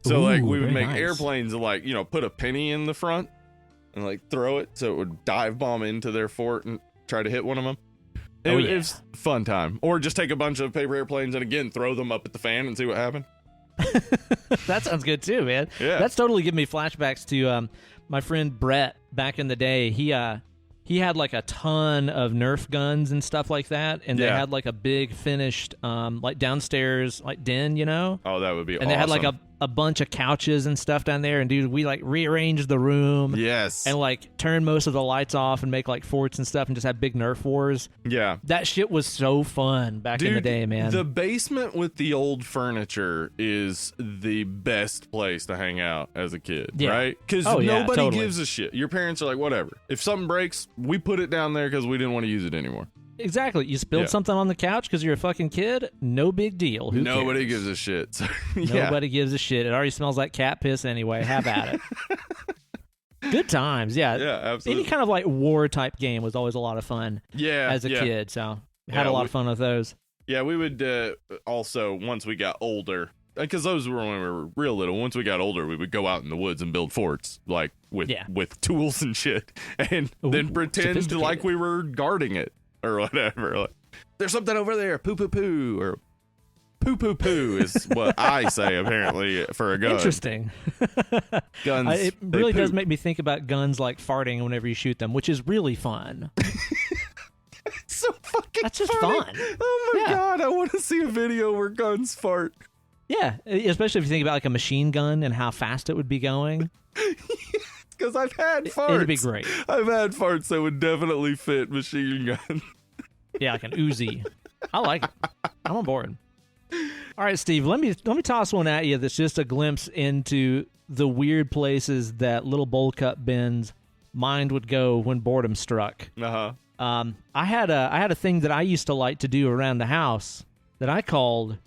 So, like, we would make airplanes and, like, put a penny in the front and, like, throw it so it would dive bomb into their fort and try to hit one of them. It was a fun time. Or just take a bunch of paper airplanes and, again, throw them up at the fan and see what happened. That sounds good, too, man. Yeah. That's totally giving me flashbacks to my friend Brett back in the day. He had, like, a ton of Nerf guns and stuff like that, and they had, like, a big finished, like, downstairs, like, den, Oh, that would be awesome. And they had, like, a bunch of couches and stuff down there, and, dude, we, like, rearranged the room. Yes. And, like, turned most of the lights off and make, like, forts and stuff and just have big Nerf wars. Yeah. That shit was so fun back in the day, man. The basement with the old furniture is the best place to hang out as a kid, right? Because nobody gives a shit. Your parents are like, whatever. If something breaks, we put it down there because we didn't want to use it anymore. Exactly. You spilled something on the couch because you're a fucking kid? No big deal. Nobody gives a shit. So, Nobody gives a shit. It already smells like cat piss anyway. Have at it. Good times. Yeah. Yeah, absolutely. Any kind of like war type game was always a lot of fun as a kid. So had a lot of fun with those. Yeah, we would also, once we got older, because those were when we were real little. Once we got older, we would go out in the woods and build forts, like with tools and shit, and then pretend like we were guarding it. Or whatever. Like, there's something over there. Poo poo poo. Or poo poo poo is what I say, apparently, for a gun. Interesting. Guns. It really does make me think about guns like farting whenever you shoot them, which is really fun. It's so fucking That's just funny. fun. Oh my God. I want to see a video where guns fart. Yeah. Especially if you think about like a machine gun and how fast it would be going. Because I've had farts. It'd be great. I've had farts that would definitely fit machine gun. Yeah, like an Uzi. I like it. I'm on board. All right, Steve, let me toss one at you that's just a glimpse into the weird places that little bowl cut Ben's mind would go when boredom struck. Uh-huh. I had a thing that I used to like to do around the house that I called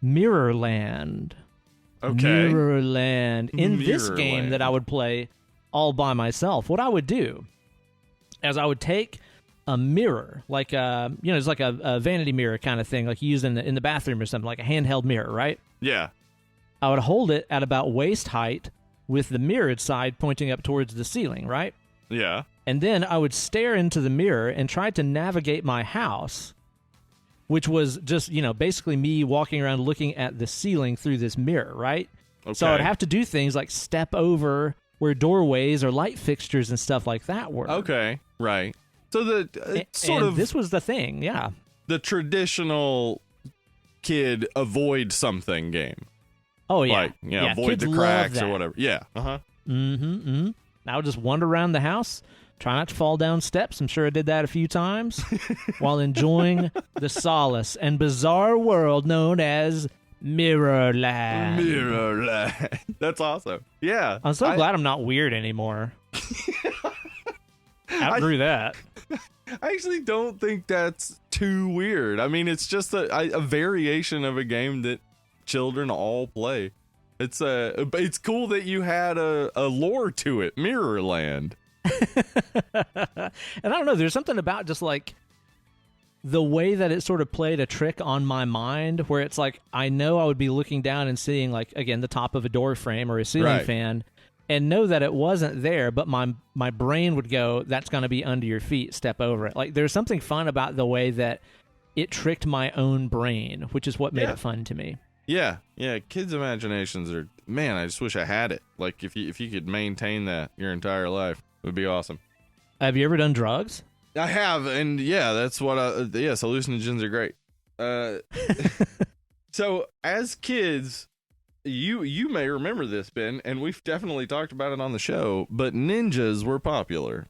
Mirrorland. Okay. Mirrorland. In this game that I would play all by myself, what I would do is I would take a mirror, like it's like a vanity mirror kind of thing, like you use in the bathroom or something, like a handheld mirror, right? Yeah. I would hold it at about waist height with the mirrored side pointing up towards the ceiling, right? Yeah. And then I would stare into the mirror and try to navigate my house, which was just, basically me walking around looking at the ceiling through this mirror, right? Okay. So I'd have to do things like step over where doorways or light fixtures and stuff like that were. Okay, right. So this was the thing, yeah. The traditional kid avoid something game. Oh, yeah. Like, avoid the cracks or whatever. Yeah, uh-huh. I would just wander around the house, try not to fall down steps. I'm sure I did that a few times while enjoying the solace and bizarre world known as Mirrorland. Mirrorland. That's awesome. Yeah. I'm so glad I'm not weird anymore. Outgrew that. I actually don't think that's too weird. I mean, it's just a variation of a game that children all play. It's cool that you had a lore to it, Mirrorland. And I don't know, there's something about just like the way that it sort of played a trick on my mind where it's like I know I would be looking down and seeing like, again, the top of a door frame or a ceiling fan and know that it wasn't there, but my brain would go, that's going to be under your feet, step over it. Like there's something fun about the way that it tricked my own brain, which is what made it fun to me. Yeah, kids' imaginations are, man, I just wish I had it. Like if you could maintain that your entire life, it would be awesome. Have you ever done drugs? I have, and yeah, that's what yes, hallucinogens are great. So as kids, you may remember this, Ben, and we've definitely talked about it on the show, but ninjas were popular.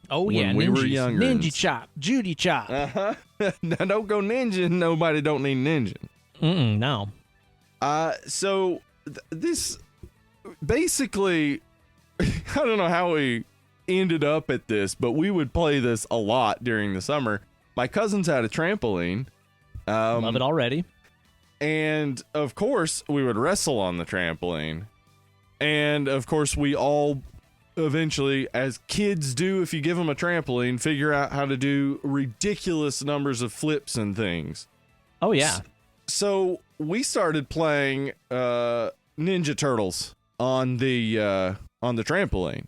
Oh yeah, when we were younger. Ninja chop, Judy chop. Now don't go ninja. Nobody don't need ninja. No. So this basically, I don't know how we ended up at this, but we would play this a lot during the summer. My cousins had a trampoline. Love it already. And of course, we would wrestle on the trampoline. And of course, we all eventually, as kids do, if you give them a trampoline, figure out how to do ridiculous numbers of flips and things. Oh, yeah. So we started playing Ninja Turtles on the trampoline.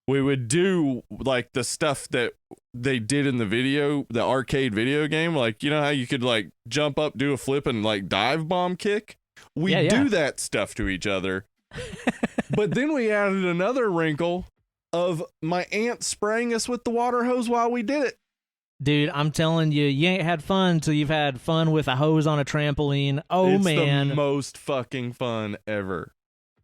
We would do like the stuff that they did in the arcade video game. Like, you know how you could like jump up, do a flip and like dive bomb kick? We do that stuff to each other. But then we added another wrinkle of my aunt spraying us with the water hose while we did it. Dude, I'm telling you, you ain't had fun until you've had fun with a hose on a trampoline. Oh, man. It's the most fucking fun ever.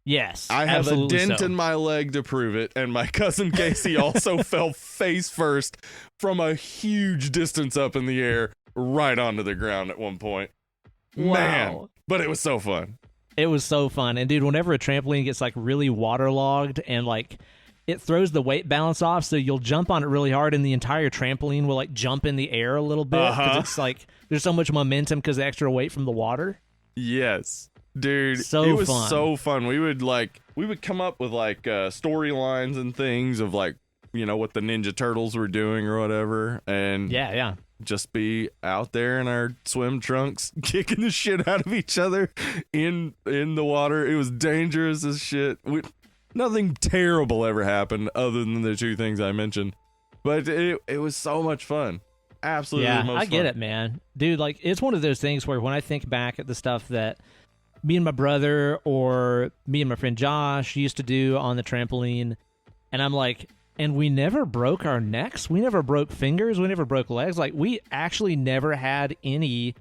Yes, I have a dent in my leg to prove it, and my cousin Casey also fell face first from a huge distance up in the air right onto the ground at one point. Wow. Man, but it was so fun. It was so fun. And dude, whenever a trampoline gets like really waterlogged and like it throws the weight balance off, so you'll jump on it really hard and the entire trampoline will like jump in the air a little bit because it's like there's so much momentum because of the extra weight from the water. Yes. Dude, so it was fun. So fun. We would come up with like storylines and things of like, you know, what the Ninja Turtles were doing or whatever, and just be out there in our swim trunks kicking the shit out of each other in the water. It was dangerous as shit. Nothing terrible ever happened other than the two things I mentioned, but it was so much fun. Absolutely, the most fun. I get it, man. Dude, like it's one of those things where when I think back at the stuff that me and my brother or me and my friend Josh used to do on the trampoline, and I'm like, and we never broke our necks, we never broke fingers, we never broke legs. Like we actually never had any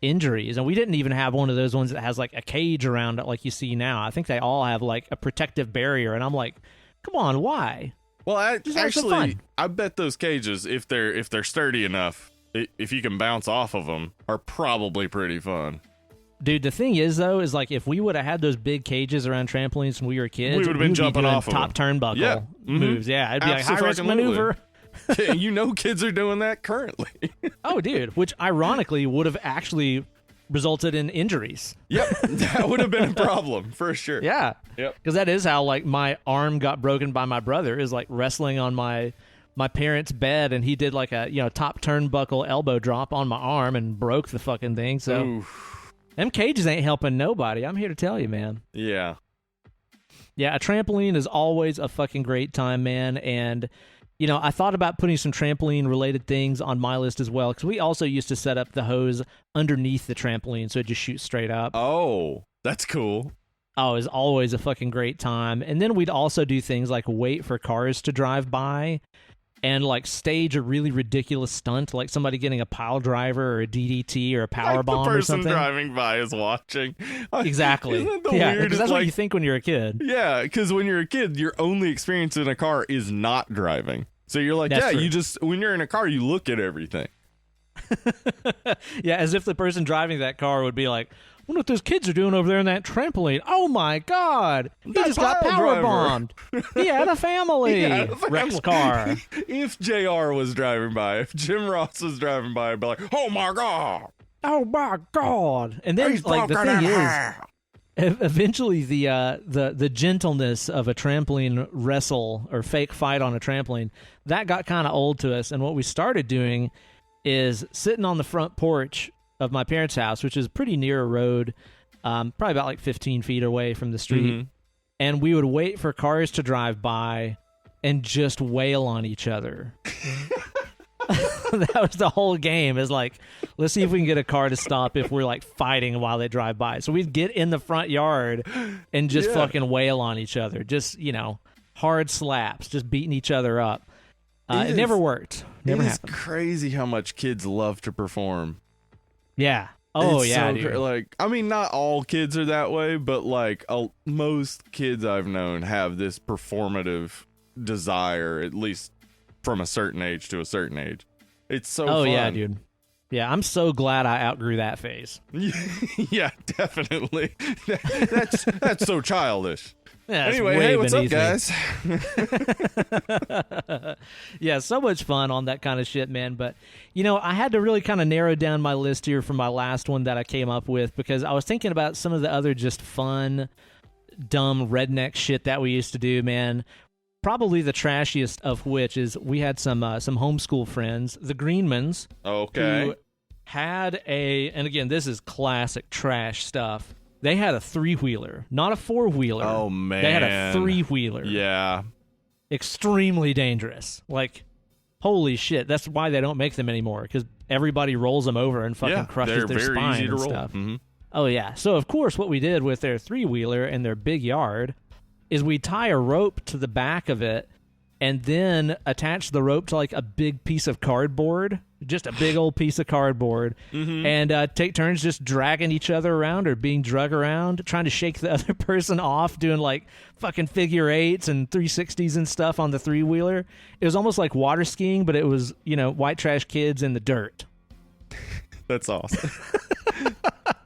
injuries, and we didn't even have one of those ones that has like a cage around it like you see now. I think they all have like a protective barrier, and I'm like, come on, why? Well, actually, I bet those cages, if they're sturdy enough, if you can bounce off of them, are probably pretty fun. Dude, the thing is, though, is like if we would have had those big cages around trampolines when we were kids, we would have been jumping off top of turnbuckle moves. Yeah, it'd be like high-risk maneuver. You know kids are doing that currently. Oh, dude, which ironically would have actually resulted in injuries. Yep, that would have been a problem for sure. Yeah. Yep. Because that is how like my arm got broken by my brother, is like wrestling on my parents' bed, and he did like a top turnbuckle elbow drop on my arm and broke the fucking thing. So. Oof. Them cages ain't helping nobody. I'm here to tell you, man. Yeah. Yeah, a trampoline is always a fucking great time, man. And, I thought about putting some trampoline-related things on my list as well, because we also used to set up the hose underneath the trampoline so it just shoots straight up. Oh, that's cool. Oh, it's always a fucking great time. And then we'd also do things like wait for cars to drive by and like stage a really ridiculous stunt, like somebody getting a pile driver or a DDT or a power bomb or something. The person driving by is watching. Exactly. Isn't that the Yeah, weirdest, because that's what you think when you're a kid. Yeah, because when you're a kid, your only experience in a car is not driving. So you're like, That's true. you just, when you're in a car, you look at everything. Yeah, as if the person driving that car would be like, I wonder what those kids are doing over there in that trampoline. Oh my God. He That just got pile power driver. bombed. He had a family. He had a family. Rex car. If JR was driving by, if Jim Ross was driving by, I'd be like, oh my God. Oh my God. And then He's like the broken thing in is, half. eventually the gentleness of a trampoline wrestle or fake fight on a trampoline, that got kind of old to us. And what we started doing is sitting on the front porch of my parents' house, which is pretty near a road, probably about like 15 feet away from the street. Mhm. And we would wait for cars to drive by and just wail on each other. That was the whole game, is like, let's see if we can get a car to stop if we're like fighting while they drive by. So we'd get in the front yard and just fucking wail on each other. Just, hard slaps, just beating each other up. It never worked. Never happened. It's crazy how much kids love to perform. Yeah. Oh, It's yeah, so dude. like, I mean, not all kids are that way, but like most kids I've known have this performative desire, at least from a certain age to a certain age. It's so fun. Yeah, dude. Yeah, I'm so glad I outgrew that phase. Yeah, definitely. That's so childish. Yeah, it's Anyway, way hey, what's up, beneath me. guys? Yeah, so much fun on that kind of shit, man. But, I had to really kind of narrow down my list here from my last one that I came up with, because I was thinking about some of the other just fun, dumb redneck shit that we used to do, man. Probably the trashiest of which is we had some homeschool friends, the Greenmans, Okay. who had and again, this is classic trash stuff. They had a 3-wheeler, not a 4-wheeler. Oh, man. They had a 3-wheeler. Yeah. Extremely dangerous. Like, holy shit. That's why they don't make them anymore, because everybody rolls them over and fucking crushes they're their very spine easy to and roll. stuff. Mhm. Oh, yeah. So, of course, what we did with their 3-wheeler and their big yard is we tie a rope to the back of it and then attach the rope to, like, a big piece of cardboard, just a big old piece of cardboard, and take turns just dragging each other around or being drug around, trying to shake the other person off, doing, like, fucking figure eights and 360s and stuff on the 3-wheeler. It was almost like water skiing, but it was, white trash kids in the dirt. That's awesome.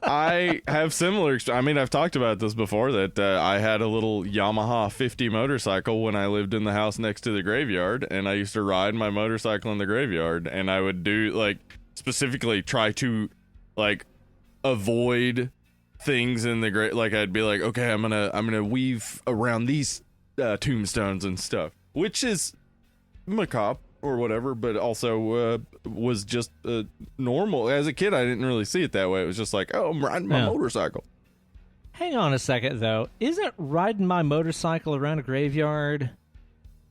I have similar. I mean, I've talked about this before, that I had a little Yamaha 50 motorcycle when I lived in the house next to the graveyard, and I used to ride my motorcycle in the graveyard, and I would do, like, specifically try to, like, avoid things in the grave. Like, I'd be like, okay, I'm gonna weave around these tombstones and stuff, which is macabre or whatever, but also was just normal. As a kid, I didn't really see it that way. It was just like, oh, I'm riding my motorcycle. Hang on a second, though. Isn't riding my motorcycle around a graveyard,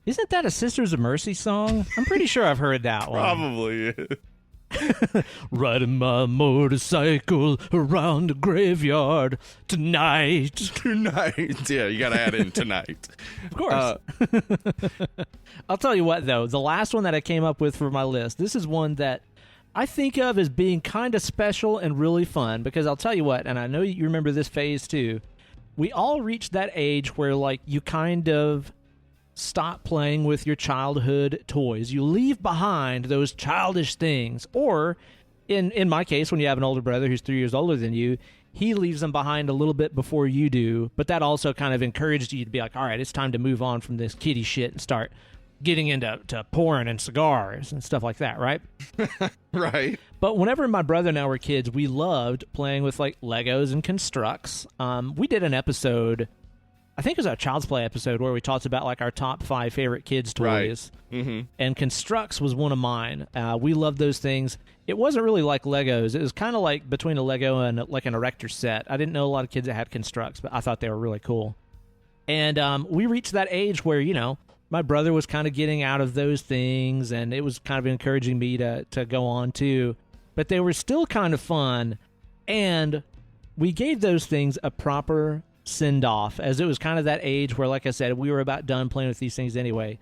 isn't that a Sisters of Mercy song? I'm pretty sure I've heard that one. Probably. Riding my motorcycle around the graveyard tonight. Tonight. Yeah, you gotta add in tonight. Of course. I'll tell you what, though. The last one that I came up with for my list, this is one that I think of as being kind of special and really fun, because I'll tell you what, and I know you remember this phase too, we all reached that age where, like, you kind of stop playing with your childhood toys. You leave behind those childish things. Or, in my case, when you have an older brother who's 3 years older than you, he leaves them behind a little bit before you do. But that also kind of encouraged you to be like, all right, it's time to move on from this kiddie shit and start getting into porn and cigars and stuff like that, right? Right. But whenever my brother and I were kids, we loved playing with, like, Legos and Constructs. We did an episode, I think it was our Child's Play episode, where we talked about, like, our top 5 favorite kids' toys. Right. Mm-hmm. And Constructs was one of mine. We loved those things. It wasn't really like Legos. It was kind of like between a Lego and, like, an Erector set. I didn't know a lot of kids that had Constructs, but I thought they were really cool. And we reached that age where, my brother was kind of getting out of those things, and it was kind of encouraging me to go on too. But they were still kind of fun, and we gave those things a proper send-off, as it was kind of that age where, like I said, we were about done playing with these things anyway.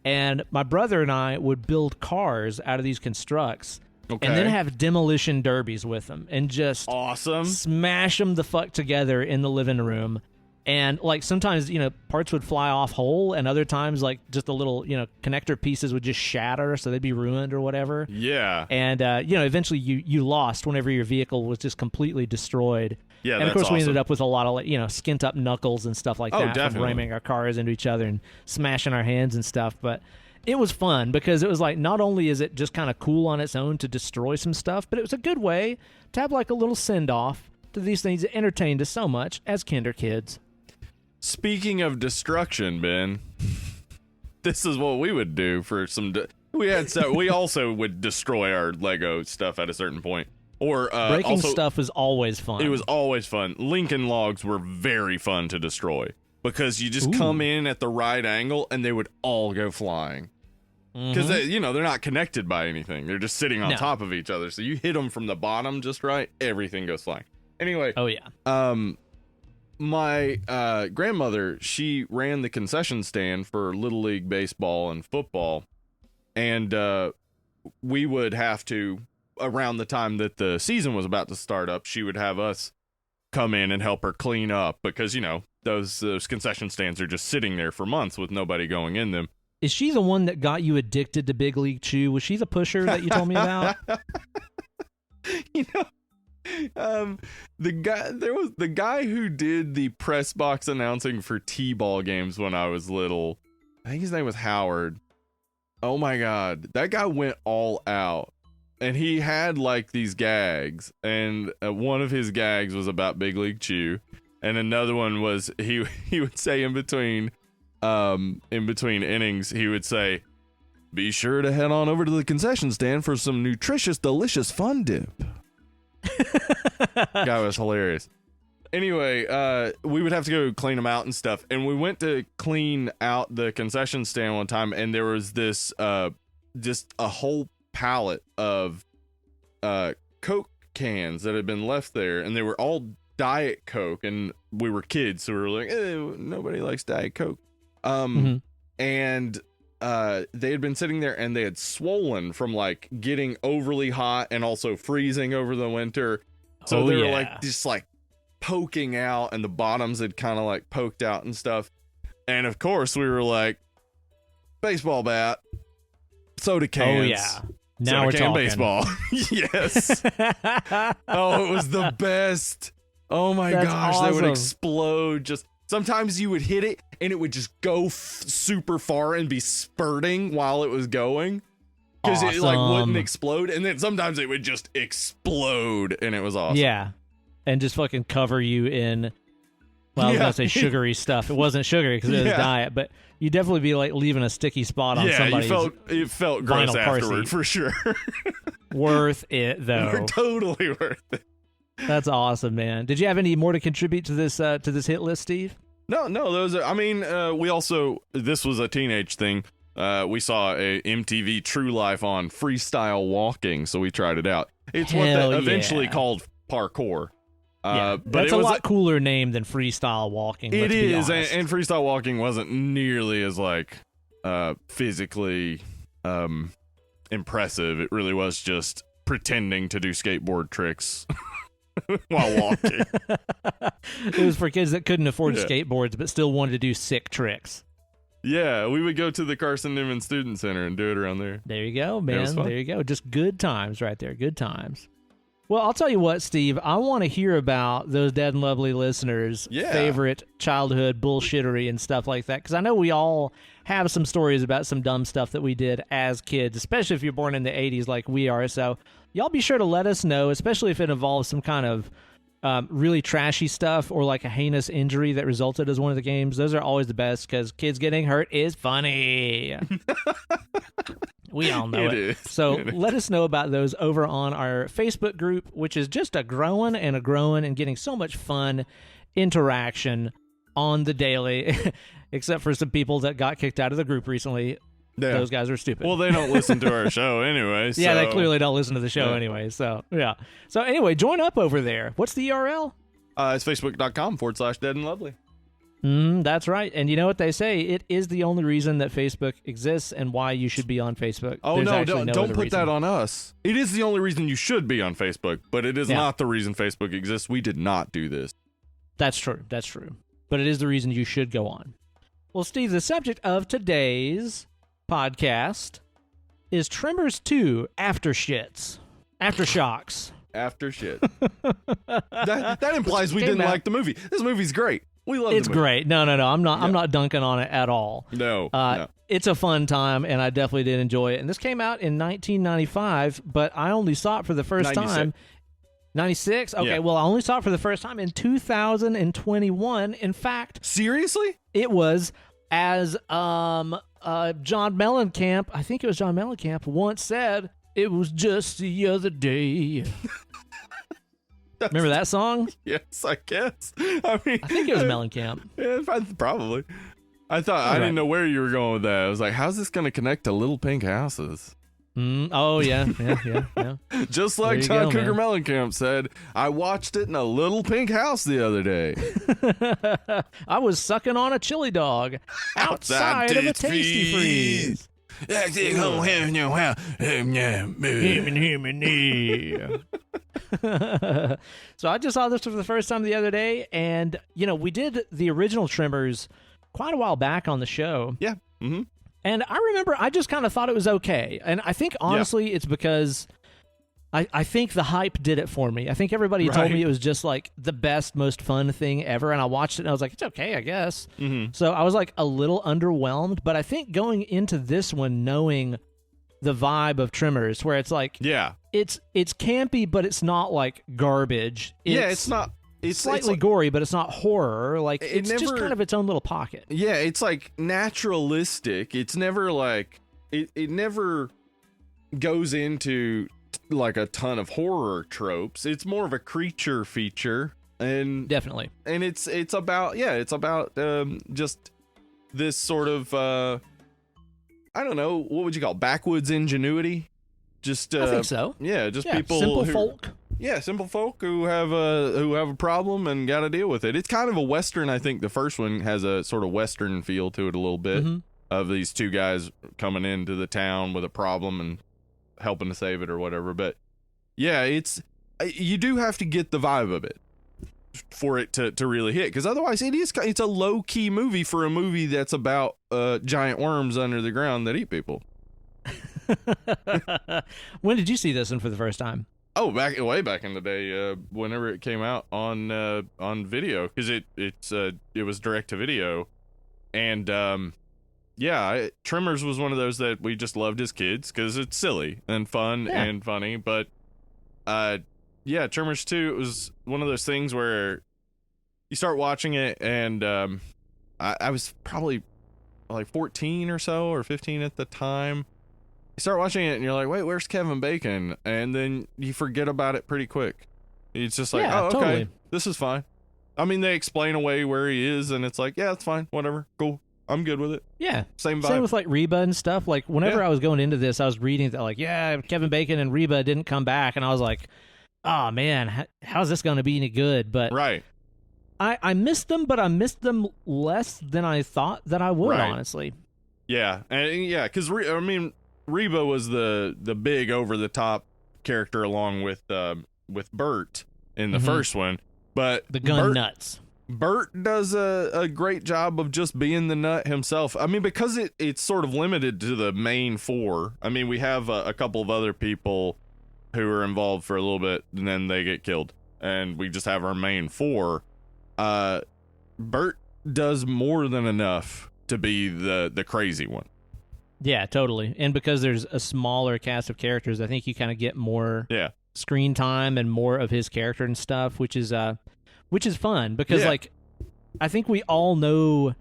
And my brother and I would build cars out of these constructs. Okay. And then have demolition derbies with them and just awesome smash them the fuck together in the living room. And like sometimes, parts would fly off whole, and other times like just the little, connector pieces would just shatter, so they'd be ruined or whatever. Yeah. And eventually you lost whenever your vehicle was just completely destroyed. Yeah, and of course awesome. we ended up with a lot of skint up knuckles and stuff like that definitely. from ramming our cars into each other and smashing our hands and stuff. But it was fun because it was like, not only is it just kind of cool on its own to destroy some stuff, but it was a good way to have like a little send-off to these things that entertained us so much as kinder kids. Speaking of destruction, Ben, this is what we would do for some... we also would destroy our Lego stuff at a certain point. Or breaking also, stuff is always fun. It was always fun. Lincoln Logs were very fun to destroy because you just come in at the right angle and they would all go flying. Because, they're not connected by anything. They're just sitting on top of each other. So you hit them from the bottom just right, everything goes flying. Anyway. Oh, yeah. My grandmother, she ran the concession stand for Little League baseball and football. And we would have to, around the time that the season was about to start up, she would have us come in and help her clean up. Because, those concession stands are just sitting there for months with nobody going in them. Is she the one that got you addicted to Big League Chew? Was she the pusher that you told me about? The guy who did the press box announcing for T-ball games when I was little, I think his name was Howard. Oh my God. That guy went all out. And he had like these gags, and one of his gags was about Big League Chew, and another one was he would say in between innings, he would say, "Be sure to head on over to the concession stand for some nutritious, delicious fun dip." Guy was hilarious. Anyway, we would have to go clean them out and stuff, and we went to clean out the concession stand one time, and there was this just a whole pallet of Coke cans that had been left there, and they were all Diet Coke, and we were kids, so we were like, nobody likes Diet Coke. And they had been sitting there, and they had swollen from like getting overly hot and also freezing over the winter. So they were like just like poking out, and the bottoms had kind of like poked out and stuff. And of course we were like, baseball bat, soda cans. Oh yeah. Now we're talking baseball. Yes. Oh, it was the best. Oh my gosh, awesome. They would explode. Just sometimes you would hit it and it would just go super far and be spurting while it was going, because it like wouldn't explode, and then sometimes it would just explode, and it was awesome. Yeah, and just fucking cover you in. Well, I was gonna say sugary stuff. It wasn't sugary because it was diet, but you definitely be like leaving a sticky spot on somebody's. It felt gross afterward for sure. Worth it though. Totally worth it. That's awesome, man. Did you have any more to contribute to this hit list, Steve? No. Those are. I mean, we also, this was a teenage thing. We saw a MTV True Life on freestyle walking, so we tried it out. It's what they eventually called parkour. But it's a lot cooler name than freestyle walking. It is, and freestyle walking wasn't nearly as like physically impressive. It really was just pretending to do skateboard tricks while walking. It was for kids that couldn't afford skateboards but still wanted to do sick tricks. Yeah, we would go to the Carson Newman Student Center and do it around there. There you go, man. There you go. Just good times right there. Good times. Well, I'll tell you what, Steve. I want to hear about those Dead and Lovely listeners' favorite childhood bullshittery and stuff like that, because I know we all have some stories about some dumb stuff that we did as kids, especially if you're born in the 80s like we are. So y'all be sure to let us know, especially if it involves some kind of really trashy stuff or like a heinous injury that resulted as one of the games. Those are always the best because kids getting hurt is funny. We all know it. So let us know about those over on our Facebook group, which is just a growing and getting so much fun interaction on the daily, except for some people that got kicked out of the group recently. Yeah. Those guys are stupid. Well, they don't listen to our show anyway. So. Yeah, they clearly don't listen to the show anyway. So, yeah. So, anyway, join up over there. What's the URL? It's facebook.com/Dead and Lovely. That's right. And you know what they say? It is the only reason that Facebook exists and why you should be on Facebook. Oh, There's no, actually don't put reason. that on us. It is the only reason you should be on Facebook, but it is not the reason Facebook exists. We did not do this. That's true. That's true. But it is the reason you should go on. Well, Steve, the subject of today's podcast is Tremors 2 Aftershocks. After shit. that implies we didn't like the movie. This movie's great. We love it. It's great. No. I'm not dunking on it at all. No. It's a fun time, and I definitely did enjoy it. And this came out in 1995, but I only saw it for the first time. 96? Okay, yeah. Well, I only saw it for the first time in 2021. In fact, seriously? It was as John Mellencamp, I think it was John Mellencamp, once said, it was just the other day. Remember that song? Yes, I guess. I think it was Mellencamp. Yeah, probably. I didn't know where you were going with that. I was like, how's this going to connect to Little Pink Houses? Oh, yeah. Just like John Cougar Mellencamp said, I watched it in a Little Pink House the other day. I was sucking on a chili dog outside of a Tasty Freeze. So I just saw this for the first time the other day, and we did the original Tremors quite a while back on the show. Yeah. Mm-hmm. And I remember I just kind of thought it was okay. And I think, honestly, it's because I think the hype did it for me. I think everybody told me it was just, like, the best, most fun thing ever. And I watched it, and I was like, it's okay, I guess. Mm-hmm. So I was, like, a little underwhelmed. But I think going into this one, knowing the vibe of Tremors, where it's like, it's campy, but it's not, like, garbage. It's not. It's slightly gory, but it's not horror. Like, it's just kind of its own little pocket. Yeah, it's like naturalistic. It's never like it never goes into like a ton of horror tropes. It's more of a creature feature, and definitely. And it's about just this sort of I don't know, what would you call it? Backwoods ingenuity? Just I think so. Yeah, just people simple folk. Yeah, simple folk who have a problem and got to deal with it. It's kind of a Western. I think the first one has a sort of Western feel to it a little bit, of these two guys coming into the town with a problem and helping to save it or whatever. But yeah, you do have to get the vibe of it for it to really hit, because otherwise it's a low key movie for a movie that's about giant worms under the ground that eat people. When did you see this one for the first time? Oh, way back in the day, whenever it came out on video, because it was direct to video, and Tremors was one of those that we just loved as kids because it's silly and fun and funny. But Tremors 2, it was one of those things where you start watching it, and I was probably like 14 or so, or 15 at the time. You start watching it and you're like, wait, where's Kevin Bacon? And then you forget about it pretty quick. It's just like, okay, totally. This is fine. I mean, they explain away where he is, and it's like, yeah, it's fine, whatever, cool, I'm good with it. Yeah, same vibe. Same with like Reba and stuff. Like whenever I was going into this, I was reading that like, Kevin Bacon and Reba didn't come back, and I was like, oh man, how's this going to be any good? But I missed them, but I missed them less than I thought that I would, honestly. Yeah, and because Reba was the big over the top character along with Bert in the first one, but the gun nuts. Bert does a great job of just being the nut himself. I mean, because it's sort of limited to the main four. I mean, we have a couple of other people who are involved for a little bit, and then they get killed, and we just have our main four. Bert does more than enough to be the crazy one. Yeah, totally. And because there's a smaller cast of characters, I think you kind of get more screen time and more of his character and stuff, which is fun because like I think we all know,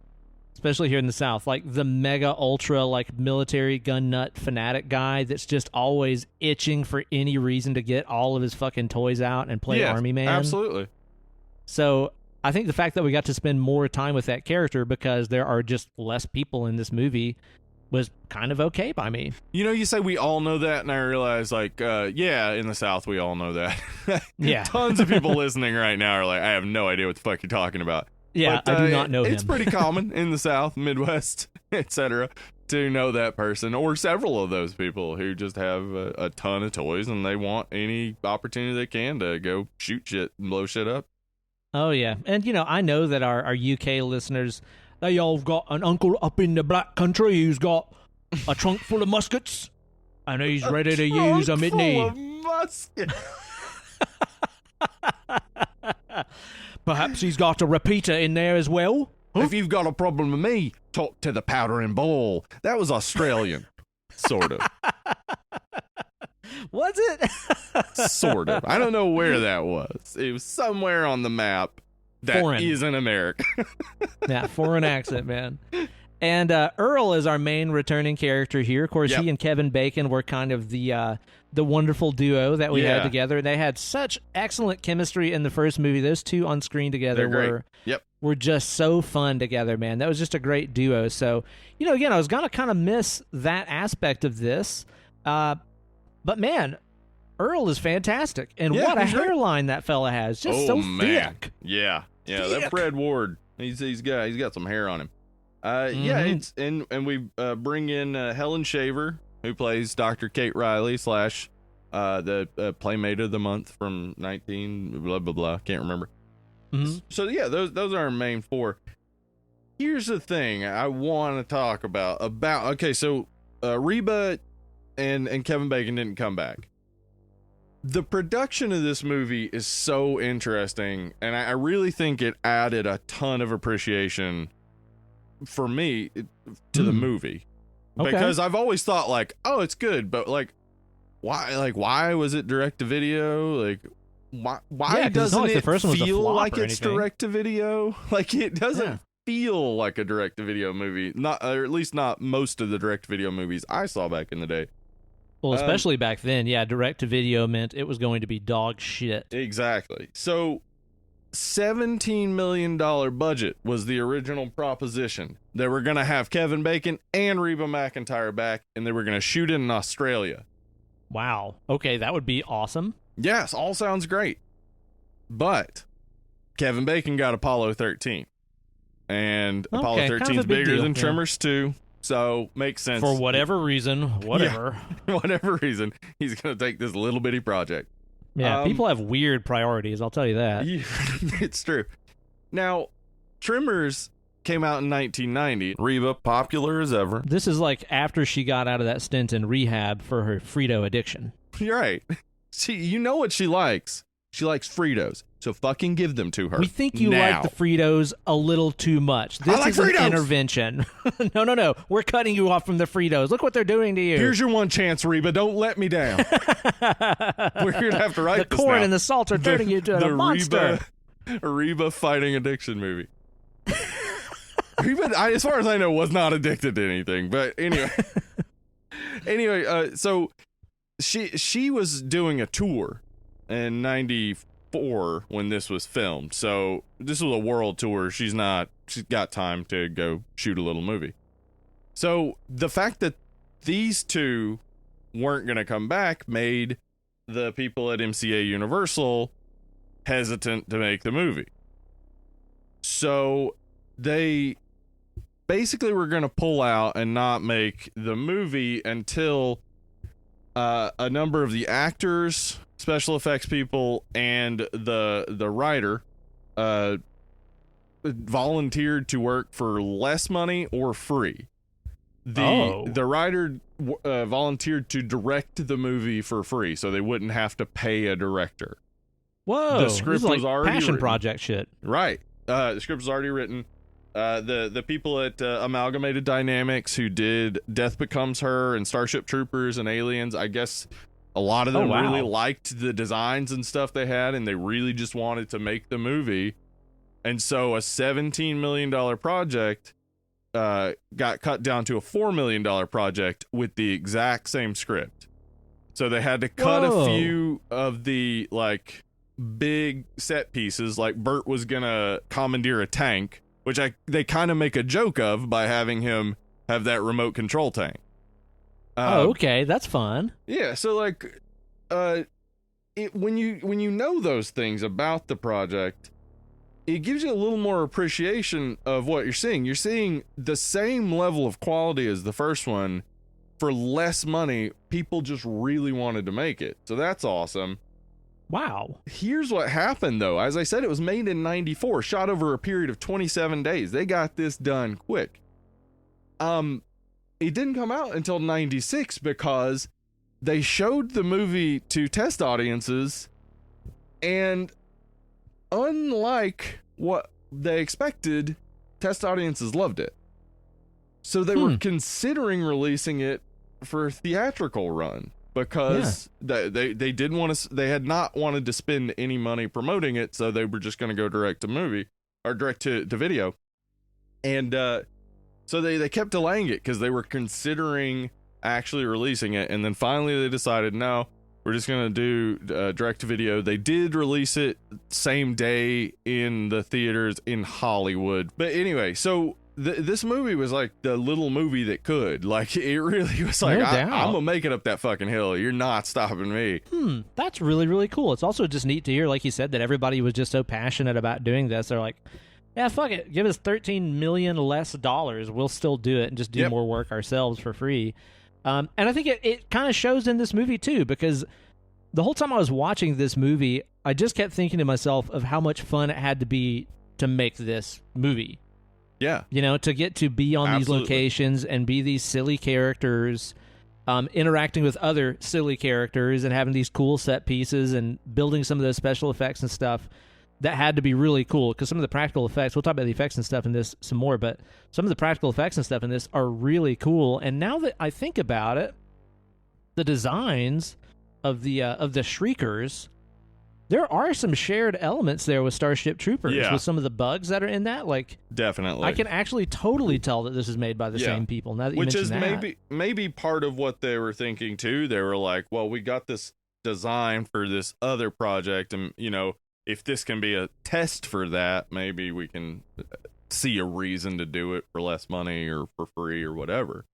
especially here in the South, like the mega ultra like military gun nut fanatic guy that's just always itching for any reason to get all of his fucking toys out and play Army Man. Absolutely. So I think the fact that we got to spend more time with that character because there are just less people in this movie was kind of okay by me. You say we all know that, and I realize, like, in the South, we all know that. Yeah. Tons of people listening right now are like, I have no idea what the fuck you're talking about. Yeah, But, I do not know him. It's pretty common in the South, Midwest, etc., to know that person or several of those people who just have a ton of toys and they want any opportunity they can to go shoot shit and blow shit up. Oh, yeah. And, I know that our UK listeners, they all got an uncle up in the black country who's got a trunk full of muskets, and he's ready to use them, isn't he? Full of muskets. Perhaps he's got a repeater in there as well. If you've got a problem with me, talk to the powder and ball. That was Australian. Sort of. Was it? Sort of. I don't know where that was. It was somewhere on the map that isn't America. Yeah, foreign accent, man. And Earl is our main returning character here. Of course, he and Kevin Bacon were kind of the wonderful duo that we had together. They had such excellent chemistry in the first movie. Those two on screen together were just so fun together, man. That was just a great duo. So, again, I was going to kind of miss that aspect of this. But, man, Earl is fantastic. And what a hairline that fella has. Just so thick. Yeah. Yeah, that Fred Ward, he's got some hair on him. Yeah, it's and we bring in Helen Shaver, who plays Dr. Kate Riley / the Playmate of the Month from 19 blah blah blah. Can't remember. So yeah, those are our main four. Here's the thing I want to talk about. Okay, so Reba and Kevin Bacon didn't come back. The production of this movie is so interesting, and I really think it added a ton of appreciation for me to the movie, because I've always thought like, oh, it's good, but why was it direct to video? Like why doesn't it feel like it's direct to video? Like it doesn't feel like a direct to video movie, not, or at least not most of the direct to video movies I saw back in the day. Well, especially back then, direct to video meant it was going to be dog shit. Exactly. So $17 million budget was the original proposition. They were going to have Kevin Bacon and Reba McEntire back, and they were going to shoot it in Australia. Wow. Okay, that would be awesome. Yes, all sounds great. But Kevin Bacon got Apollo 13. And Apollo 13 is bigger than Tremors 2, so makes sense. For whatever reason, whatever. Yeah, whatever reason, he's going to take this little bitty project. Yeah, people have weird priorities, I'll tell you that. It's true. Now, Tremors came out in 1990. Reba, popular as ever. This is like after she got out of that stint in rehab for her Frito addiction. You're right. You know what she likes. She likes Fritos, so fucking give them to her. We think you like the Fritos a little too much. This is Fritos. An intervention. No. We're cutting you off from the Fritos. Look what they're doing to you. Here's your one chance, Reba. Don't let me down. We're going to have to write the this corn now. and the salt are turning you into a monster. Reba fighting addiction movie. Reba, as far as I know, was not addicted to anything. But anyway. So she was doing a tour in 94 when this was filmed. So this was a world tour. She's got time to go shoot a little movie. So the fact that these two weren't going to come back made the people at MCA Universal hesitant to make the movie. So they basically were going to pull out and not make the movie until a number of the actors, special effects people, and the writer volunteered to work for less money or free. The writer volunteered to direct the movie for free, so they wouldn't have to pay a director. Whoa, the script was already passion written. Project shit. Right. The script was already written. The people at Amalgamated Dynamics who did Death Becomes Her and Starship Troopers and Aliens, I guess a lot of them really liked the designs and stuff they had, and they really just wanted to make the movie. And so a $17 million project got cut down to a $4 million project with the exact same script. So they had to cut a few of the big set pieces, like Burt was gonna commandeer a tank, which they kind of make a joke of by having him have that remote control tank. Okay, that's fun. Yeah, so when you know those things about the project, it gives you a little more appreciation of what you're seeing. You're seeing the same level of quality as the first one for less money. People just really wanted to make it. So that's awesome. Wow. Here's what happened, though. As I said, it was made in 94, shot over a period of 27 days. They got this done quick. It didn't come out until 96 because they showed the movie to test audiences, and unlike what they expected, test audiences loved it. So they were considering releasing it for a theatrical run because they didn't want to. They had not wanted to spend any money promoting it, so they were just going to go direct to movie or direct to video, and so they kept delaying it because they were considering actually releasing it, and then finally they decided, no, we're just going to do direct to video. They did release it same day in the theaters in Hollywood. But anyway, so this movie was like the little movie that could. Like, it really was like, I'm going to make it up that fucking hill. You're not stopping me. That's really, really cool. It's also just neat to hear, like you said, that everybody was just so passionate about doing this. They're like, yeah, fuck it. Give us $13 million less dollars. We'll still do it and just do more work ourselves for free. And I think it kind of shows in this movie, too, because the whole time I was watching this movie, I just kept thinking to myself of how much fun it had to be to make this movie. Yeah. You know, to get to be on these locations and be these silly characters, interacting with other silly characters and having these cool set pieces and building some of those special effects and stuff. That had to be really cool because some of the practical effects, we'll talk about the effects and stuff in this some more, but some of the practical effects and stuff in this are really cool. And now that I think about it, the designs of the Shriekers, there are some shared elements there with Starship Troopers with some of the bugs that are in that. Like, definitely, I can actually totally tell that this is made by the same people. Now that you mention that, which is maybe part of what they were thinking too. They were like, well, we got this design for this other project, and you know, if this can be a test for that, maybe we can see a reason to do it for less money or for free or whatever.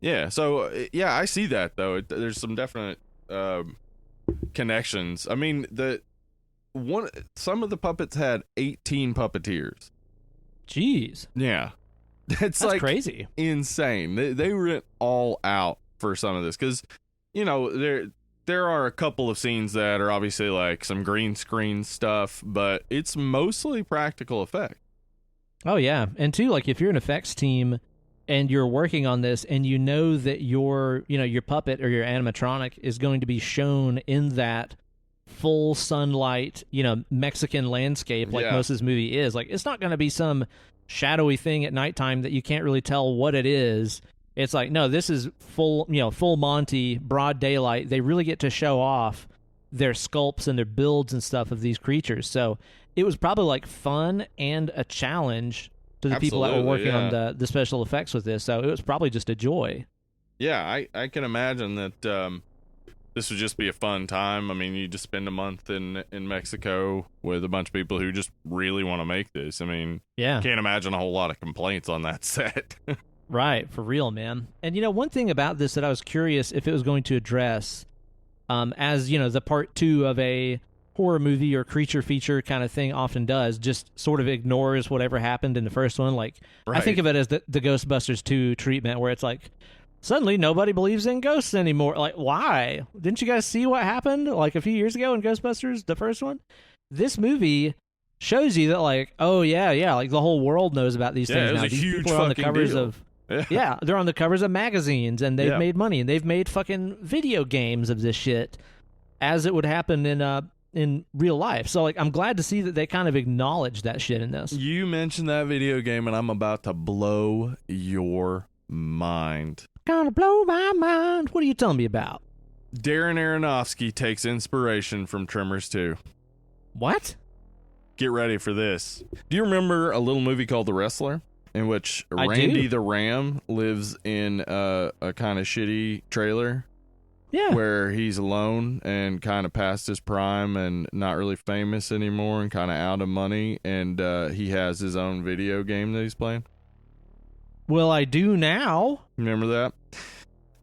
Yeah, so I see that though. There's some definite connections. I mean, some of the puppets had 18 puppeteers. Jeez. Yeah, that's like crazy, insane. They went all out for some of this because, you know, there are a couple of scenes that are obviously like some green screen stuff, but it's mostly practical effect. Oh yeah, and too, like if you're an effects team and you're working on this and you know that your puppet or your animatronic is going to be shown in that full sunlight, Mexican landscape like most of this movie is, like it's not going to be some shadowy thing at nighttime that you can't really tell what it is. It's like, no, this is full Monty, broad daylight. They really get to show off their sculpts and their builds and stuff of these creatures. So it was probably like fun and a challenge to the people that were working on the special effects with this. So it was probably just a joy. Yeah, I can imagine that this would just be a fun time. I mean, you just spend a month in Mexico with a bunch of people who just really want to make this. I mean, can't imagine a whole lot of complaints on that set. Right, for real, man. And one thing about this that I was curious if it was going to address, as the part 2 of a horror movie or creature feature kind of thing often does, just sort of ignores whatever happened in the first one. Like, I think of it as the Ghostbusters 2 treatment, where it's like, suddenly nobody believes in ghosts anymore. Like, why? Didn't you guys see what happened like a few years ago in Ghostbusters, the first one? This movie shows you that, like, oh yeah, like the whole world knows about these things now. These people are on the covers of they're on the covers of magazines, and they've made money, and they've made fucking video games of this shit, as it would happen in real life. So, like, I'm glad to see that they kind of acknowledge that shit in this. You mentioned that video game, and I'm about to blow your mind. Gonna blow my mind. What are you telling me about? Darren Aronofsky takes inspiration from Tremors 2. What? Get ready for this. Do you remember a little movie called The Wrestler? In which Randy the Ram lives in a kind of shitty trailer. Yeah. Where he's alone and kind of past his prime and not really famous anymore and kind of out of money. And he has his own video game that he's playing. Well, I do now. Remember that?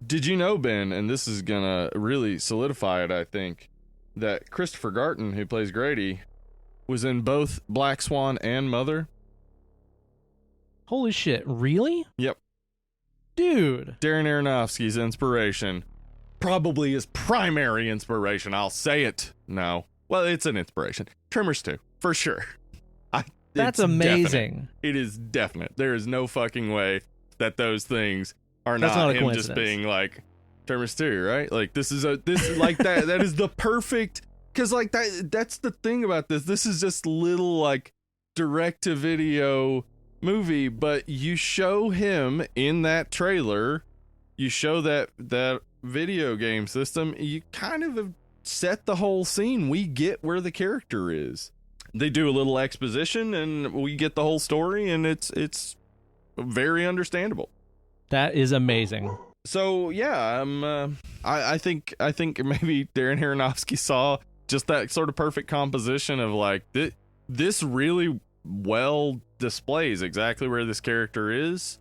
Did you know, Ben, and this is going to really solidify it, I think, that Christopher Garton, who plays Grady, was in both Black Swan and Mother. Holy shit, really? Yep. Dude. Darren Aronofsky's inspiration. Probably his primary inspiration. I'll say it. No. Well, it's an inspiration. Tremors 2, for sure. That's it's amazing. Definite. It is definite. There is no fucking way that those things are That's not not a him just being like Tremors 2, right? Like this like that is the perfect, because like that's the thing about this. This is just little like direct to video movie, but you show him in that trailer, you show that video game system, you kind of have set the whole scene. We get where the character is. They do a little exposition and we get the whole story, and it's very understandable. That is amazing. So yeah, I think maybe Darren Aronofsky saw just that sort of perfect composition of like this really well displays exactly where this character is,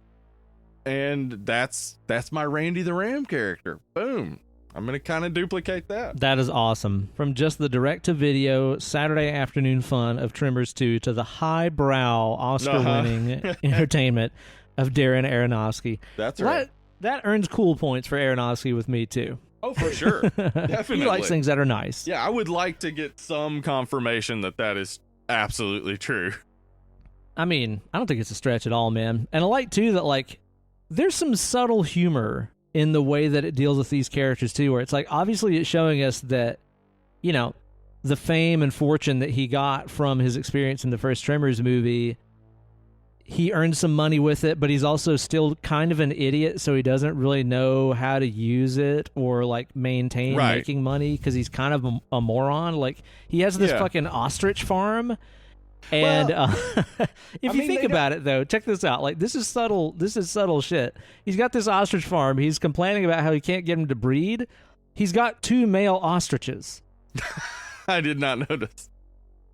and that's my Randy the Ram character. Boom. I'm going to kind of duplicate that. That is awesome. From just the direct-to-video Saturday afternoon fun of Tremors 2 to the highbrow Oscar-winning entertainment of Darren Aronofsky. That's right. That earns cool points for Aronofsky with me, too. Oh, for sure. Definitely. He likes things that are nice. Yeah, I would like to get some confirmation that is absolutely true. I mean, I don't think it's a stretch at all, man. And I like, too, that, like, there's some subtle humor in the way that it deals with these characters too, where it's like, obviously it's showing us that, you know, the fame and fortune that he got from his experience in the first Tremors movie, he earned some money with it, but he's also still kind of an idiot, so he doesn't really know how to use it or like maintain making money because he's kind of a moron. Like, he has this fucking ostrich farm. And if you think about it, though, check this out. Like, this is subtle shit. He's got this ostrich farm. He's complaining about how he can't get them to breed. He's got 2 male ostriches. I did not notice.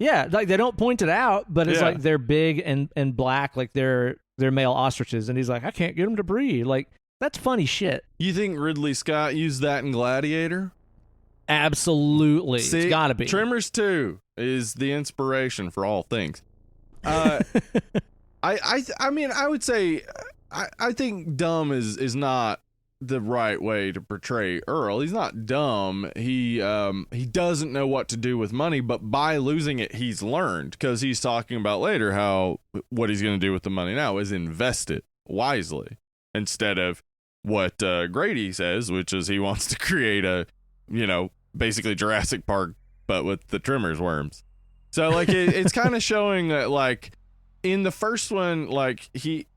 Yeah, like they don't point it out, but it's like they're big and black, like they're male ostriches. And he's like, I can't get them to breed. Like, that's funny shit. You think Ridley Scott used that in Gladiator? Absolutely. See, it's gotta be. Tremors 2 is the inspiration for all things. I mean, I would say I think dumb is not the right way to portray Earl. He's not dumb. He doesn't know what to do with money, but by losing it, he's learned, because he's talking about later how what he's going to do with the money now is invest it wisely, instead of what Grady says, which is he wants to create a, basically Jurassic Park, but with the Tremors worms. So like it's kind of showing that like in the first one, like he's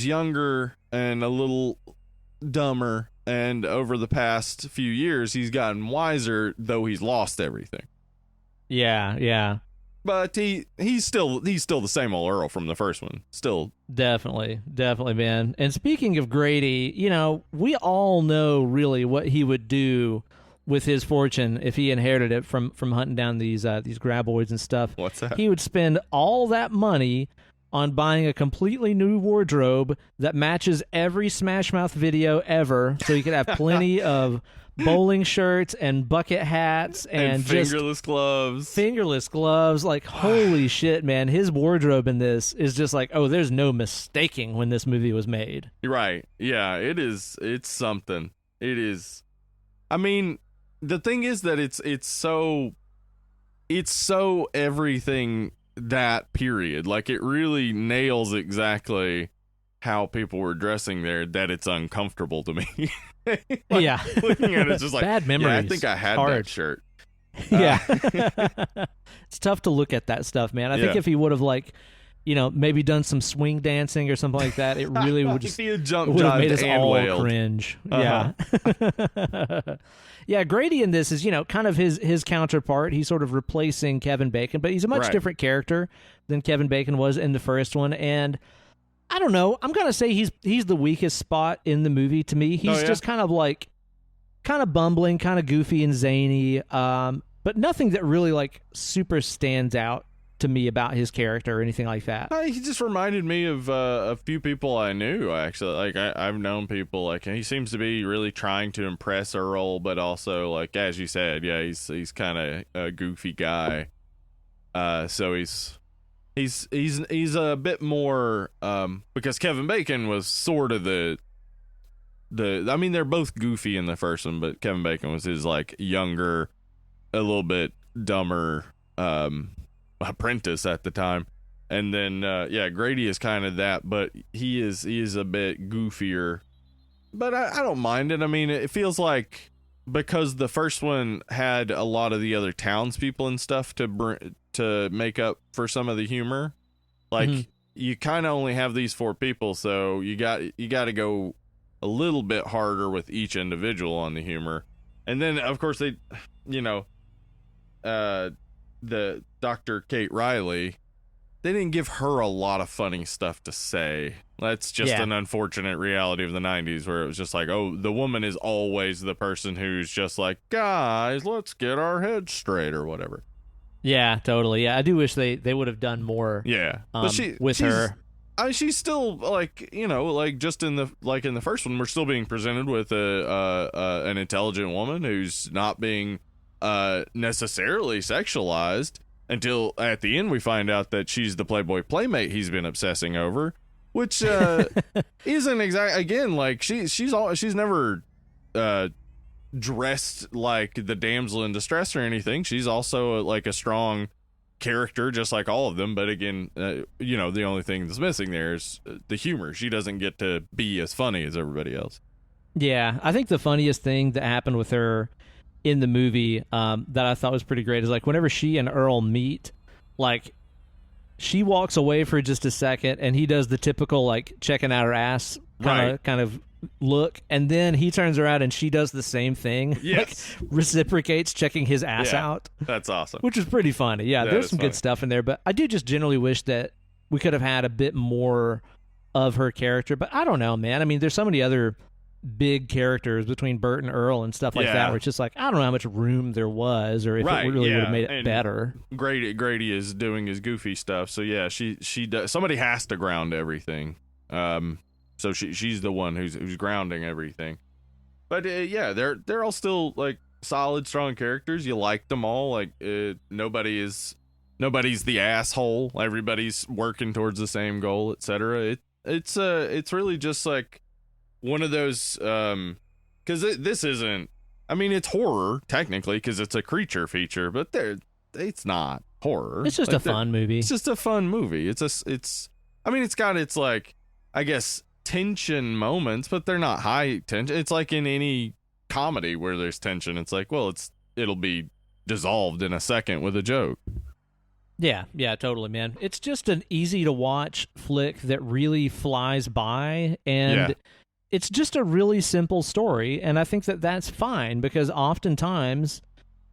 younger and a little dumber, and over the past few years he's gotten wiser, though he's lost everything. Yeah. But he's still the same old Earl from the first one. Still. Definitely, man. And speaking of Grady, we all know really what he would do with his fortune if he inherited it from hunting down these graboids and stuff. What's that? He would spend all that money on buying a completely new wardrobe that matches every Smash Mouth video ever, so he could have plenty of bowling shirts and bucket hats and fingerless gloves. Like, holy shit, man. His wardrobe in this is just like, oh, there's no mistaking when this movie was made. You're right. Yeah, it is. It's something. It is. I mean, the thing is that it's so everything that period. Like, it really nails exactly how people were dressing there, that it's uncomfortable to me. Like, yeah. Looking at it, it's just like, bad memories. Yeah, I think I had that shirt. Yeah. It's tough to look at that stuff, man. I think if he would have, like, maybe done some swing dancing or something like that, it really would just have made us all wailed. cringe. Yeah. Yeah, Grady in this is, kind of his counterpart. He's sort of replacing Kevin Bacon, but he's a much different character than Kevin Bacon was in the first one. And I don't know, I'm going to say he's the weakest spot in the movie to me. He's just kind of bumbling, kind of goofy and zany, but nothing that really like super stands out to me about his character or anything like that. He just reminded me of a few people I knew, actually. Like, I've known people, like, he seems to be really trying to impress Earl, but also, like, as you said, yeah, he's kind of a goofy guy. So he's a bit more because Kevin Bacon was sort of the I mean, they're both goofy in the first one, but Kevin Bacon was his like younger, a little bit dumber apprentice at the time. And then Grady is kind of that, but he is a bit goofier. But I don't mind it. I mean, it feels like because the first one had a lot of the other townspeople and stuff to make up for some of the humor. Like you kind of only have these 4 people, so you got to go a little bit harder with each individual on the humor. And then of course they, the Dr. Kate Riley, they didn't give her a lot of funny stuff to say. That's just an unfortunate reality of the 90s where it was just like, oh, the woman is always the person who's just like, guys, let's get our heads straight or whatever. Yeah, totally. Yeah, I do wish they would have done more. Yeah, but with her. I mean, she's still like, like just in the first one, we're still being presented with an intelligent woman who's not being necessarily sexualized until at the end we find out that she's the Playboy playmate he's been obsessing over, which isn't again like she's never dressed like the damsel in distress or anything. She's also like a strong character just like all of them, but again, the only thing that's missing there is the humor. She doesn't get to be as funny as everybody else. Yeah, I think the funniest thing that happened with her in the movie that I thought was pretty great is like whenever she and Earl meet, like she walks away for just a second and he does the typical like checking out her ass kind of look, and then he turns around and she does the same thing. Yes. Like, reciprocates checking his ass out. That's awesome. Which is pretty funny. Yeah, there's some good stuff in there, but I do just generally wish that we could have had a bit more of her character, but I don't know, man. I mean, there's so many other big characters between Bert and Earl and stuff like that where it's just like, I don't know how much room there was or if it really would have made it better. Grady is doing his goofy stuff, so yeah, she does. Somebody has to ground everything. So she's the one who's grounding everything. But they're all still like solid, strong characters. You like them all. Like nobody's the asshole. Everybody's working towards the same goal, etc. It's really just like one of those because this isn't. I mean, it's horror technically because it's a creature feature, but it's not horror. It's just a fun movie. It's just a fun movie. It's got its like, I guess, tension moments, but they're not high tension. It's like in any comedy where there's tension, it's like, well, it'll be dissolved in a second with a joke. Yeah, totally, man. It's just an easy to watch flick that really flies by, and it's just a really simple story, and I think that that's fine because oftentimes,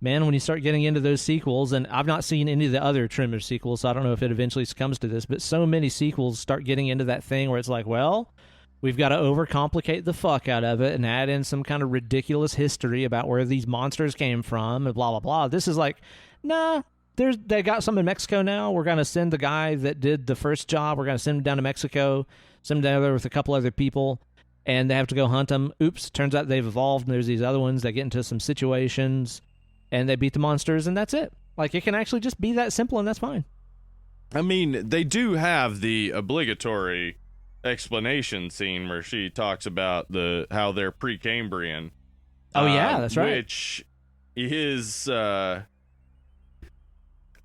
man, when you start getting into those sequels, and I've not seen any of the other Tremors sequels, so I don't know if it eventually comes to this, but so many sequels start getting into that thing where it's like, well, we've got to overcomplicate the fuck out of it and add in some kind of ridiculous history about where these monsters came from and blah, blah, blah. This is like, nah, they got some in Mexico now. We're going to send the guy that did the first job. We're going to send him down to Mexico, send him down there with a couple other people, and they have to go hunt them. Oops, turns out they've evolved, and there's these other ones that get into some situations, and they beat the monsters, and that's it. Like, it can actually just be that simple, and that's fine. I mean, they do have the obligatory explanation scene where she talks about how they're Precambrian. Oh, yeah, that's right. Which is...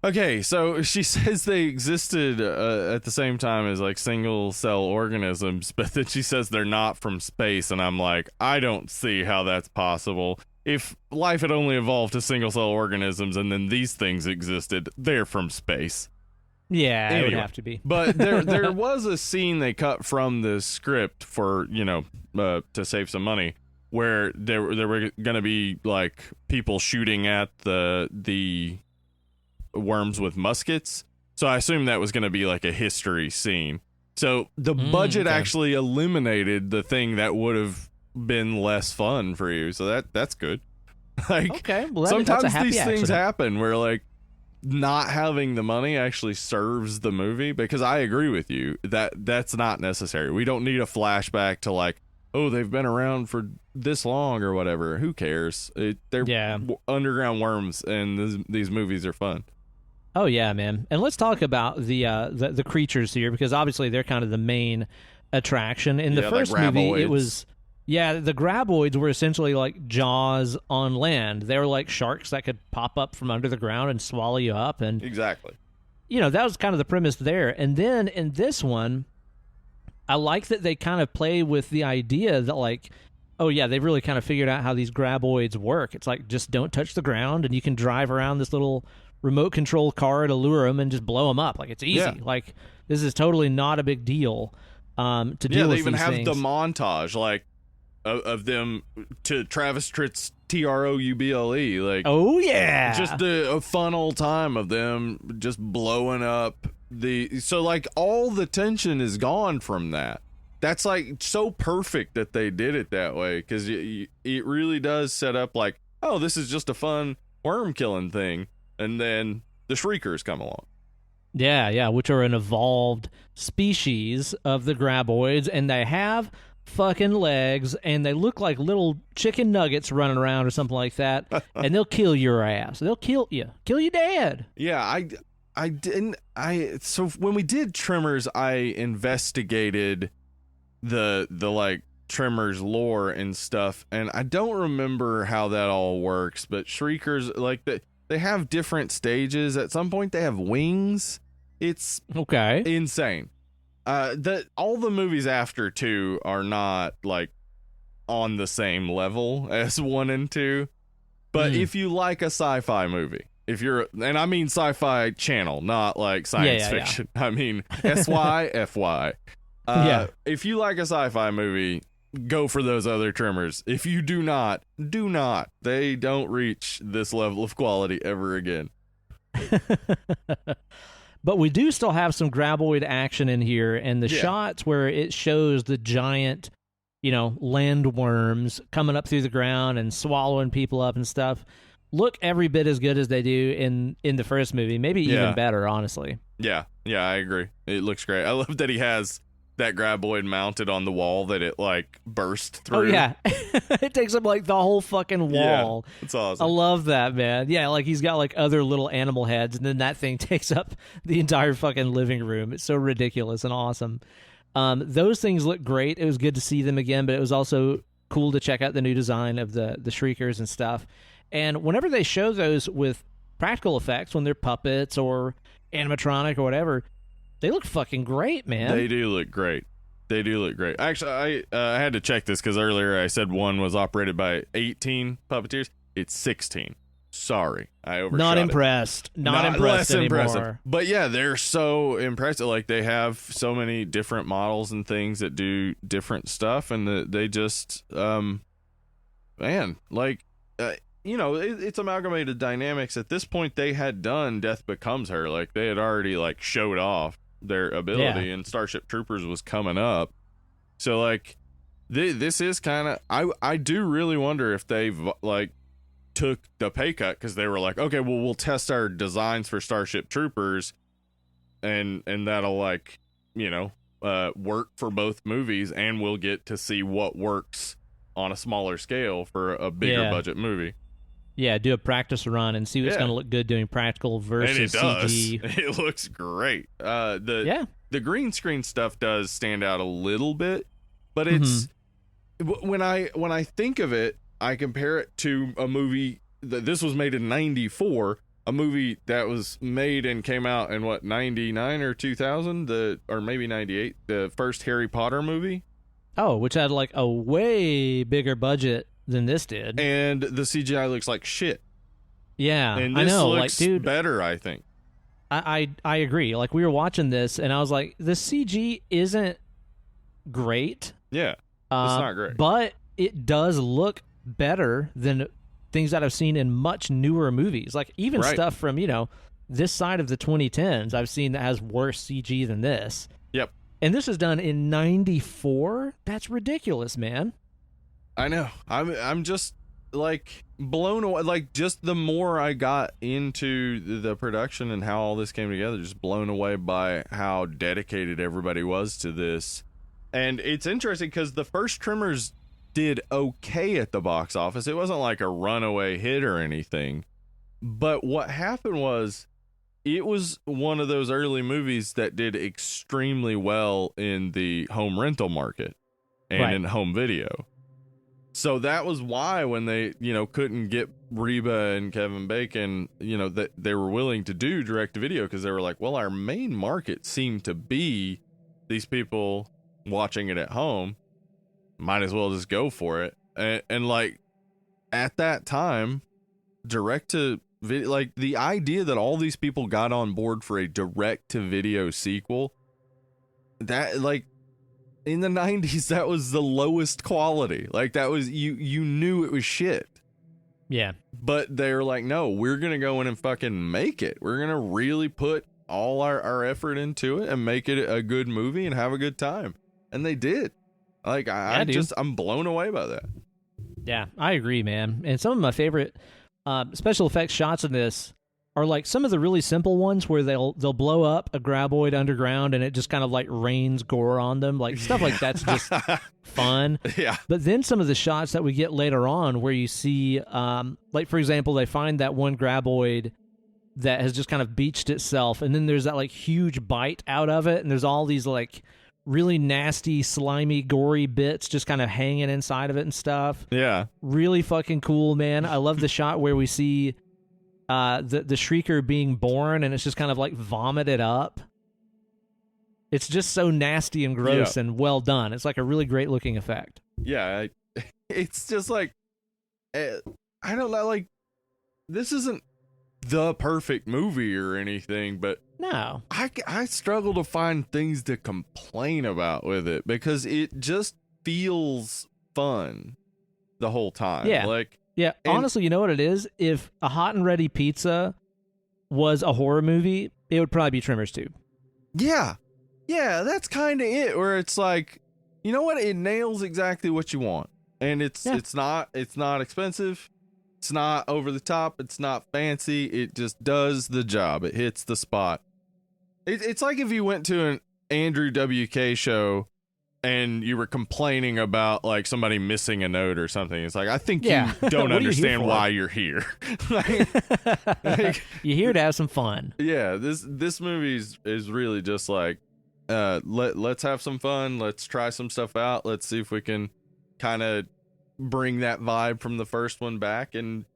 Okay, so she says they existed at the same time as, like, single-cell organisms, but then she says they're not from space, and I'm like, I don't see how that's possible. If life had only evolved to single-cell organisms and then these things existed, they're from space. Yeah, anyway, it would have to be. But there was a scene they cut from the script for, to save some money, where there were going to be, like, people shooting at the worms with muskets. So I assume that was going to be, like, a history scene. So the budget actually eliminated the thing that would have been less fun for you, so that's good. Like, okay, well, sometimes that's a happy these things accident. happen where like not having the money actually serves the movie, because I agree with you that's not necessary. We don't need a flashback to like, oh, they've been around for this long or whatever. Who cares? They're underground worms, and these movies are fun. Oh yeah, man. And let's talk about the creatures here, because obviously they're kind of the main attraction. In the first movie, it was the graboids were essentially like Jaws on land. They were like sharks that could pop up from under the ground and swallow you up, and Exactly. that was kind of the premise there. And then in this one, I like that they kind of play with the idea that, like, oh yeah, they've really kind of figured out how these graboids work. It's like, just don't touch the ground, and you can drive around this little remote control car to lure them and just blow them up. Like, it's easy. Yeah. Like, this is totally not a big deal to deal with these things. Yeah, they even have the montage, like, of them to Travis Tritt's Trouble. Like, oh yeah, just a fun old time of them just blowing up so like all the tension is gone from that. That's like so perfect that they did it that way, because it really does set up like, oh, this is just a fun worm killing thing, and then the Shriekers come along. Yeah, which are an evolved species of the graboids, and they have fucking legs, and they look like little chicken nuggets running around or something like that, and they'll kill your ass. They'll kill you dad. Yeah, so when we did Tremors, I investigated the like Tremors lore and stuff, and I don't remember how that all works, but Shriekers, like, they have different stages. At some point they have wings. It's okay, insane. All the movies after 2 are not like on the same level as 1 and 2, but if you like a sci-fi movie, and I mean sci-fi channel, not like science fiction. I mean SYFY. If you like a sci-fi movie, go for those other Tremors. If you do not. They don't reach this level of quality ever again. But we do still have some graboid action in here, and the shots where it shows the giant, land worms coming up through the ground and swallowing people up and stuff look every bit as good as they do in the first movie, maybe even better, honestly. Yeah, I agree. It looks great. I love that he has that graboid mounted on the wall that it like burst through. Oh yeah. It takes up like the whole fucking wall. Yeah, it's awesome. I love that, man. Yeah, like he's got like other little animal heads, and then that thing takes up the entire fucking living room. It's so ridiculous and awesome. Those things look great. It was good to see them again, but it was also cool to check out the new design of the Shriekers and stuff. And whenever they show those with practical effects, when they're puppets or animatronic or whatever, they look fucking great, man. They do look great. Actually, I had to check this because earlier I said one was operated by 18 puppeteers. It's 16. Sorry, I overshot Not impressed. it. Not impressed less anymore. Impressive. But yeah, they're so impressive. Like, they have so many different models and things that do different stuff, and they just, man, like, it's amalgamated dynamics. At this point, they had done Death Becomes Her. Like, they had already like showed off their ability, and Starship Troopers was coming up. So like, this is kind of, I do really wonder if they've like took the pay cut because they were like, okay, well, we'll test our designs for Starship Troopers, and that'll like, work for both movies, and we'll get to see what works on a smaller scale for a bigger budget movie. Yeah, do a practice run and see what's going to look good doing practical versus CG. It looks great. The green screen stuff does stand out a little bit, but it's when I think of it, I compare it to a movie this was made in 94, a movie that was made and came out in 99 or 2000, or maybe 98, the first Harry Potter movie. Oh, which had like a way bigger budget than this did, and the CGI looks like shit. Yeah, and this I know. Looks like, dude, better, I think. I agree. Like, we were watching this, and I was like, the CG isn't great. Yeah, it's not great, but it does look better than things that I've seen in much newer movies. Like, even stuff from this side of the 2010s, I've seen that has worse CG than this. Yep. And this is done in 94. That's ridiculous, man. I know. I'm just like blown away. Like, just the more I got into the production and how all this came together, just blown away by how dedicated everybody was to this. And it's interesting because the first Tremors did okay at the box office. It wasn't like a runaway hit or anything. But what happened was it was one of those early movies that did extremely well in the home rental market and in home video. So that was why when they, couldn't get Reba and Kevin Bacon, that they were willing to do direct to video, because they were like, well, our main market seemed to be these people watching it at home. Might as well just go for it. And like at that time, direct to video, like the idea that all these people got on board for a direct to video sequel, that like in the 90s, that was the lowest quality. Like that was, you knew it was shit. Yeah. But they're like, no, we're going to go in and fucking make it. We're going to really put all our effort into it and make it a good movie and have a good time. And they did. Like, I'm blown away by that. Yeah, I agree, man. And some of my favorite special effects shots in this are like some of the really simple ones where they'll blow up a graboid underground and it just kind of like rains gore on them. Like stuff like that's just fun. Yeah. But then some of the shots that we get later on where you see, like for example, they find that one graboid that has just kind of beached itself, and then there's that like huge bite out of it, and there's all these like really nasty, slimy, gory bits just kind of hanging inside of it and stuff. Yeah. Really fucking cool, man. I love the shot where we see the shrieker being born, and it's just kind of like vomited up. It's just so nasty and gross and well done. It's like a really great looking effect. Yeah. It's just like, I don't know, like, this isn't the perfect movie or anything, but no, I struggle to find things to complain about with it, because it just feels fun the whole time. Yeah. Like, yeah, honestly, you know what it is? If A Hot and Ready Pizza was a horror movie, it would probably be Tremors 2. Yeah. Yeah, that's kind of it, where it's like, you know what? It nails exactly what you want. And it's not expensive. It's not over the top. It's not fancy. It just does the job. It hits the spot. It's like if you went to an Andrew WK show and you were complaining about like somebody missing a note or something. It's like, I think you don't understand why you're here. like, you're here to have some fun. Yeah, this movie is really just like, let's have some fun. Let's try some stuff out. Let's see if we can kind of bring that vibe from the first one back. And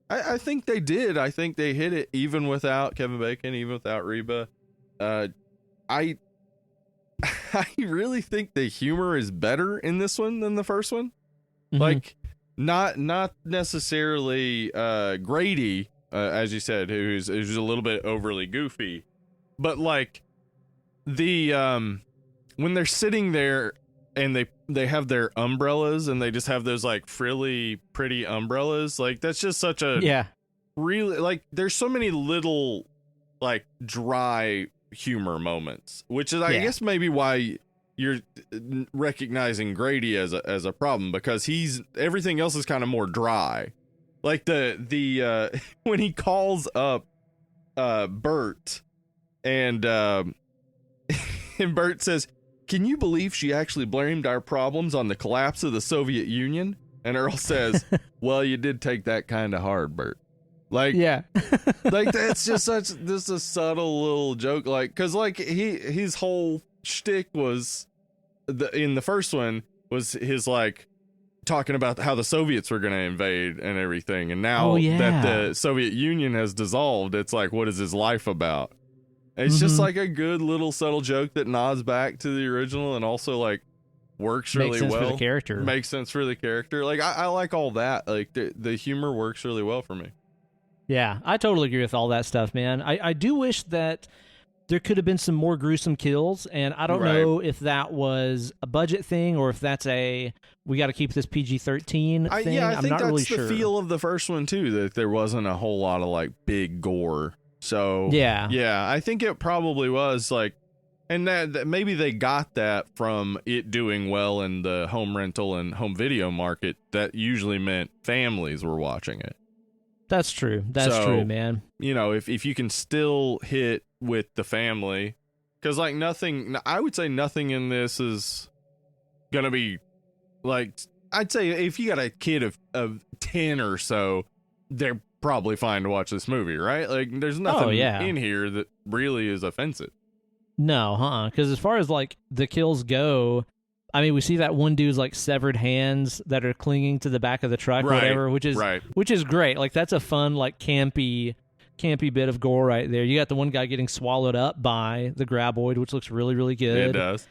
I think they did. I think they hit it even without Kevin Bacon, even without Reba. I really think the humor is better in this one than the first one. Mm-hmm. Like, not necessarily Grady, as you said, who's a little bit overly goofy, but like the when they're sitting there and they have their umbrellas and they just have those like frilly pretty umbrellas, like that's just such a really, like, there's so many little like dry humor moments, which is I guess maybe why you're recognizing Grady as a problem, because everything else is kind of more dry. Like the when he calls up Bert and and Bert says, "Can you believe she actually blamed our problems on the collapse of the Soviet Union?" And Earl says, "Well, you did take that kind of hard, Bert." Like, like that's just this a subtle little joke, like, because like his whole shtick was in the first one was his like talking about how the Soviets were going to invade and everything, and now that the Soviet Union has dissolved, it's like, what is his life about? And it's just like a good little subtle joke that nods back to the original and also like works really well. Makes sense for the character. Makes sense for the character. Like I like all that. Like the humor works really well for me. Yeah, I totally agree with all that stuff, man. I do wish that there could have been some more gruesome kills, and I don't know if that was a budget thing or if that's we got to keep this PG-13 thing. I think I'm not really sure. That's the feel of the first one too, that there wasn't a whole lot of like big gore. So yeah, I think it probably was like, and that maybe they got that from it doing well in the home rental and home video market. That usually meant families were watching it. That's true. That's true, man. You know, if you can still hit with the family, because like I would say nothing in this is gonna be like, I'd say if you got a kid of 10 or so, they're probably fine to watch this movie, right? Like, there's nothing in here that really is offensive. No, because as far as like the kills go, I mean, we see that one dude's like severed hands that are clinging to the back of the truck, or whatever, which is great. Like, that's a fun, like, campy bit of gore right there. You got the one guy getting swallowed up by the graboid, which looks really, really good. It does.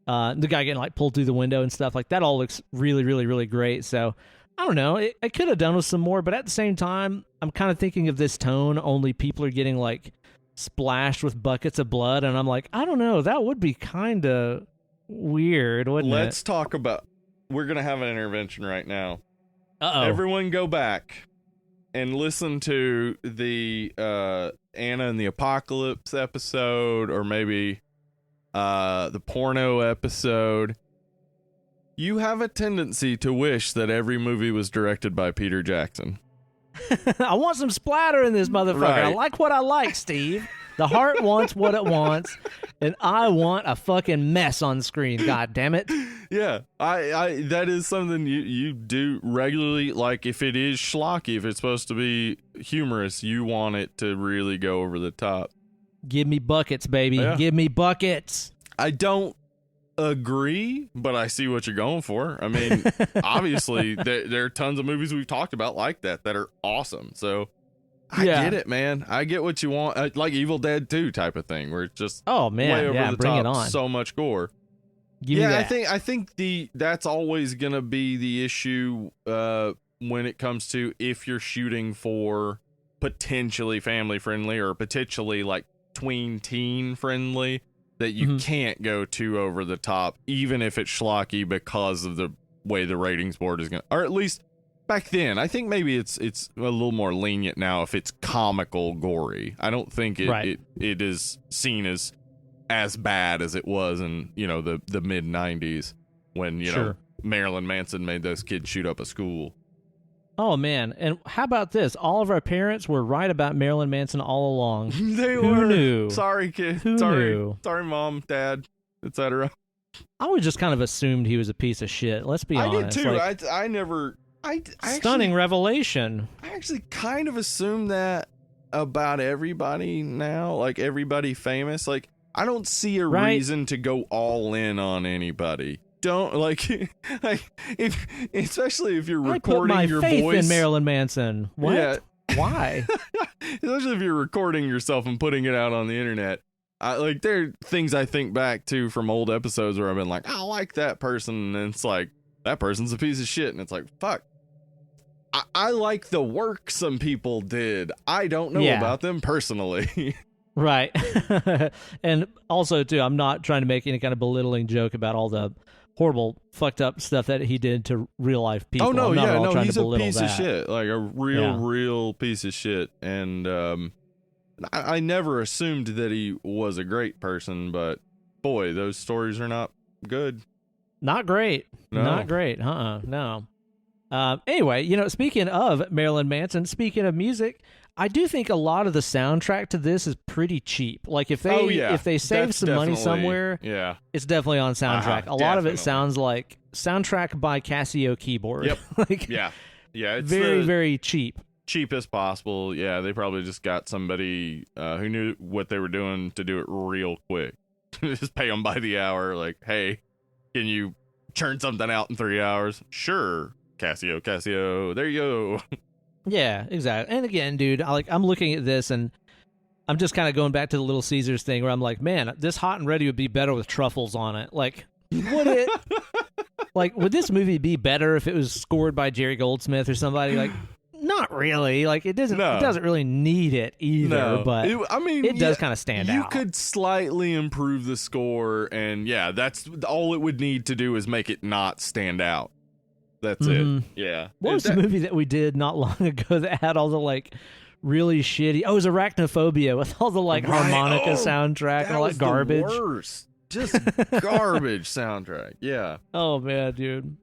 The guy getting like pulled through the window and stuff like that all looks really, really, really great. So I don't know. I could have done with some more, but at the same time, I'm kind of thinking of this tone. Only people are getting like splashed with buckets of blood, and I'm like, I don't know. That would be kind of weird, wouldn't it? Let's talk about. We're gonna have an intervention right now. Uh-oh. Everyone, go back and listen to the Anna and the Apocalypse episode, or maybe the porno episode. You have a tendency to wish that every movie was directed by Peter Jackson. I want some splatter in this motherfucker. Right. I like what I like, Steve. The heart wants what it wants, and I want a fucking mess on screen. God damn it. Yeah, I that is something you do regularly. Like, if it is schlocky, if it's supposed to be humorous, you want it to really go over the top. Give me buckets, baby. Yeah. Give me buckets. I don't agree, but I see what you're going for. I mean, obviously, there are tons of movies we've talked about like that are awesome. So I get it, man. I get what you want. Like Evil Dead 2 type of thing, where it's just way over the bring top, it on. so much gore. Give me that. I think that's always gonna be the issue when it comes to if you're shooting for potentially family friendly or potentially like tween teen friendly, that you can't go too over the top, even if it's schlocky, because of the way the ratings board is going to, or at least back then. I think maybe it's a little more lenient now if it's comical gory. I don't think it is seen as bad as it was in, the mid 90s when, know, Marilyn Manson made those kids shoot up a school. Oh, man. And how about this? All of our parents were right about Marilyn Manson all along. They Who were. knew? Sorry, kid. Who knew? Sorry, mom, dad, etc. I would just kind of assumed he was a piece of shit. Let's be honest. I did too. Like, I never... stunning revelation. I actually kind of assume that about everybody now. Like, everybody famous. Like, I don't see a reason to go all in on anybody. Don't especially if you're recording your voice. I put my faith in Marilyn Manson. What? Yeah. Why? Especially if you're recording yourself and putting it out on the internet. There are things I think back to from old episodes where I've been like, I like that person, and it's like, that person's a piece of shit, and it's like, fuck. I like the work some people did. I don't know about them personally. Right. And also, too, I'm not trying to make any kind of belittling joke about all the horrible, fucked up stuff that he did to real life people. Oh, no, he's a piece that. of shit. Like a real piece of shit. And I never assumed that he was a great person, but boy, those stories are not good. Not great. No. Not great. No. Anyway, speaking of Marilyn Manson, speaking of music, I do think a lot of the soundtrack to this is pretty cheap. Like, if they save some money somewhere, it's definitely on soundtrack. A lot of it sounds like soundtrack by Casio keyboard. Yep. It's very, very cheap. Cheap as possible. Yeah, they probably just got somebody who knew what they were doing to do it real quick. Just pay them by the hour. Like, hey, can you churn something out in 3 hours? Sure, Casio. There you go. Yeah, exactly. And again, dude, I'm looking at this and I'm just kind of going back to the Little Caesars thing where I'm like, man, this Hot and Ready would be better with truffles on it. Like, would it? Like, would this movie be better if it was scored by Jerry Goldsmith or somebody? Like, not really. Like, it doesn't really need it either, but it does kind of stand out. You could slightly improve the score, and that's all it would need to do is make it not stand out. That's it. Yeah. What was the movie that we did not long ago that had all the like really shitty? Oh, it was Arachnophobia with all the like harmonica soundtrack and all that garbage. The worst. Just garbage soundtrack. Yeah. Oh man, dude.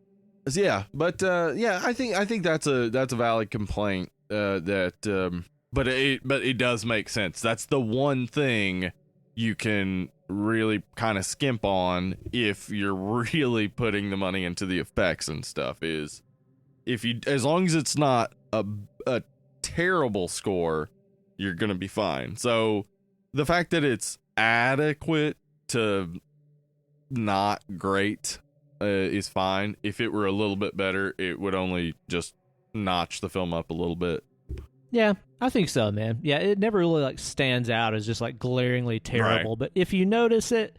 Yeah, but I think that's a valid complaint. But it does make sense. That's the one thing you can really kind of skimp on if you're really putting the money into the effects and stuff, is as long as it's not a terrible score, you're going to be fine. So the fact that it's adequate to not great is fine. If it were a little bit better, it would only just notch the film up a little bit. Yeah, I think so, man. Yeah, it never really like stands out as just like glaringly terrible. Right. But if you notice it,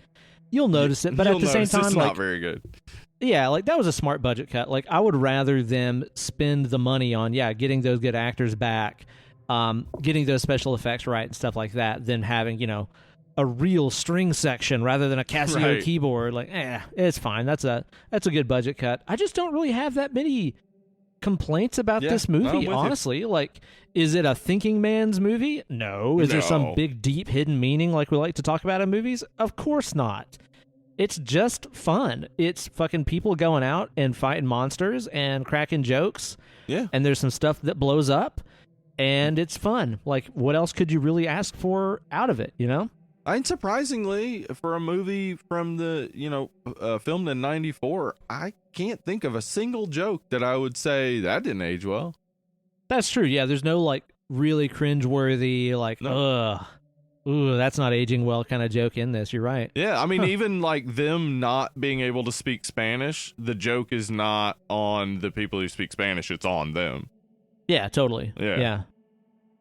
you'll notice it. But You'll at the same notice time, it's like, not very good. yeah, like that was a smart budget cut. Like I would rather them spend the money on getting those good actors back, getting those special effects right and stuff like that, than having a real string section rather than a Casio keyboard. Like, it's fine. That's a good budget cut. I just don't really have that many complaints about this movie, honestly. Like, is it a thinking man's movie? No. Is there some big, deep, hidden meaning like we like to talk about in movies? Of course not. It's just fun. It's fucking people going out and fighting monsters and cracking jokes. Yeah. And there's some stuff that blows up, and it's fun. Like, what else could you really ask for out of it, And surprisingly, for a movie from the, filmed in 94, I can't think of a single joke that I would say that didn't age well. That's true. Yeah, there's no, like, really cringeworthy, like, ooh, that's not aging well kind of joke in this. You're right. Yeah, I mean, even, like, them not being able to speak Spanish, the joke is not on the people who speak Spanish. It's on them. Yeah, totally. Yeah.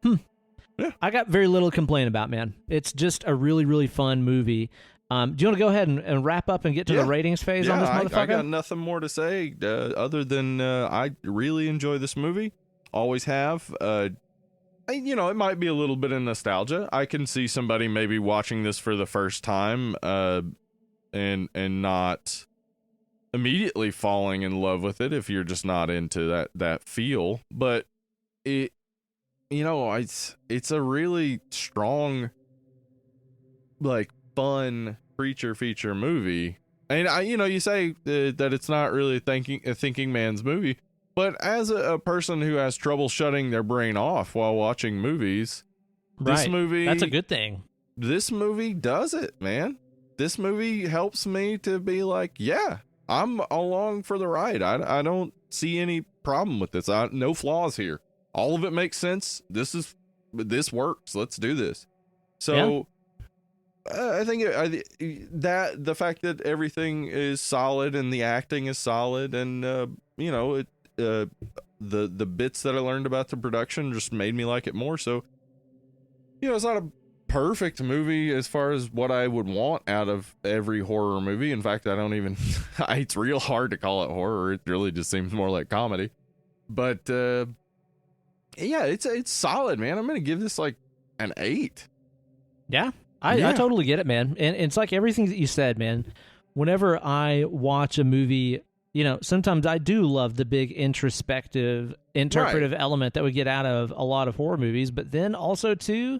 Yeah. I got very little to complain about, man. It's just a really, really fun movie. Do you want to go ahead and wrap up and get to the ratings phase on this motherfucker? I got nothing more to say other than I really enjoy this movie. Always have. It might be a little bit of nostalgia. I can see somebody maybe watching this for the first time and not immediately falling in love with it if you're just not into that feel. But it... it's a really strong, like, fun creature feature movie. And you say that it's not really a thinking man's movie, but as a person who has trouble shutting their brain off while watching movies, this movie, that's a good thing. This movie does it, man. This movie helps me to be like, yeah, I'm along for the ride. I don't see any problem with this. No flaws here. All of it makes sense. This works. Let's do this. So I think that the fact that everything is solid and the acting is solid, and the bits that I learned about the production just made me like it more. So it's not a perfect movie as far as what I would want out of every horror movie. In fact, I don't even. It's real hard to call it horror. It really just seems more like comedy. But yeah, it's solid, man. I'm gonna give this like an 8. Yeah, I totally get it, man. And it's like everything that you said, man. Whenever I watch a movie, sometimes I do love the big introspective, interpretive element that we get out of a lot of horror movies. But then also too,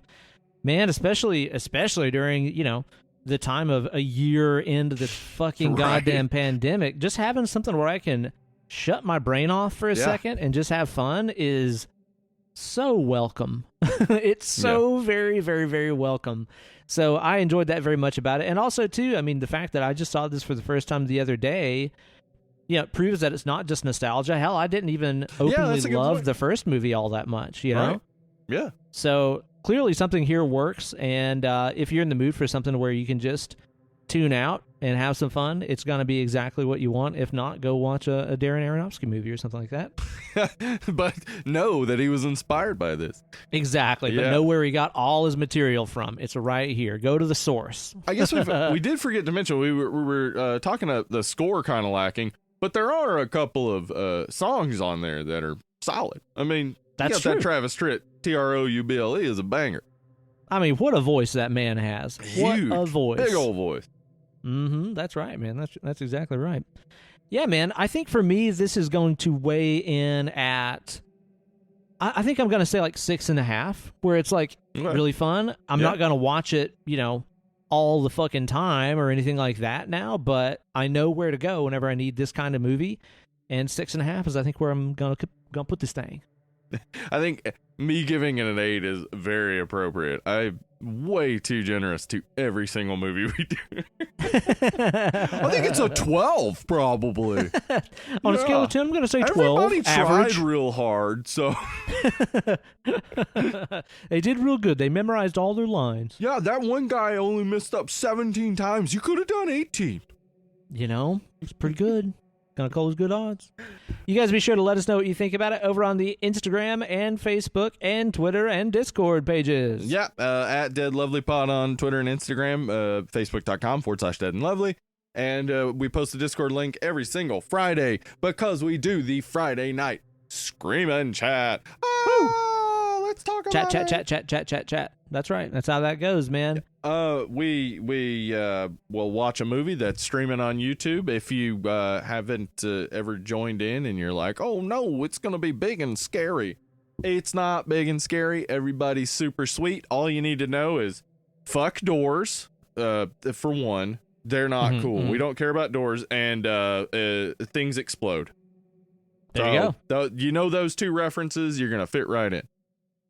man, especially during the time of a year into this fucking goddamn pandemic, just having something where I can shut my brain off for a second and just have fun is so welcome. It's so very, very, very welcome. So I enjoyed that very much about it. And also too, I mean, the fact that I just saw this for the first time the other day, it proves that it's not just nostalgia. Hell, I didn't even openly love the first movie all that much, know? Yeah. So clearly something here works. And if you're in the mood for something where you can just tune out and have some fun, it's going to be exactly what you want. If not, go watch a Darren Aronofsky movie or something like that. But know that he was inspired by this. Exactly, but know where he got all his material from. It's right here. Go to the source. I guess we did forget to mention, we were talking about the score kind of lacking, but there are a couple of songs on there that are solid. I mean, that's true. That Travis Tritt, Trouble is a banger. I mean, what a voice that man has. Huge. What a voice. Big old voice. Mm-hmm. That's right, man. That's exactly right. Yeah, man. I think for me, this is going to weigh in at, I think I'm going to say like 6.5, where it's like really fun. I'm not going to watch it, all the fucking time or anything like that now, but I know where to go whenever I need this kind of movie. And 6.5 is, I think, where I'm going to put this thing. I think me giving it an 8 is very appropriate. I'm way too generous to every single movie we do. I think it's a 12, probably. On a scale of 10, I'm going to say 12. Everybody average. tried real hard, so. They did real good. They memorized all their lines. Yeah, that one guy only messed up 17 times. You could have done 18. You know, it's pretty good. Gonna call those good odds. You guys be sure to let us know what you think about it over on the Instagram and Facebook and Twitter and Discord pages. Yeah, at Dead Lovely Pod on Twitter and Instagram, facebook.com/Dead and Lovely. And we post the Discord link every single Friday because we do the Friday night Screamin' Chat. Let's talk about Chat. That's right. That's how that goes, man. We will watch a movie that's streaming on YouTube. If you haven't ever joined in and you're like, oh no, it's gonna be big and scary. It's not big and scary. Everybody's super sweet. All you need to know is fuck doors. For one, they're not cool. We don't care about doors, and things explode. There you go. You know those two references, you're gonna fit right in.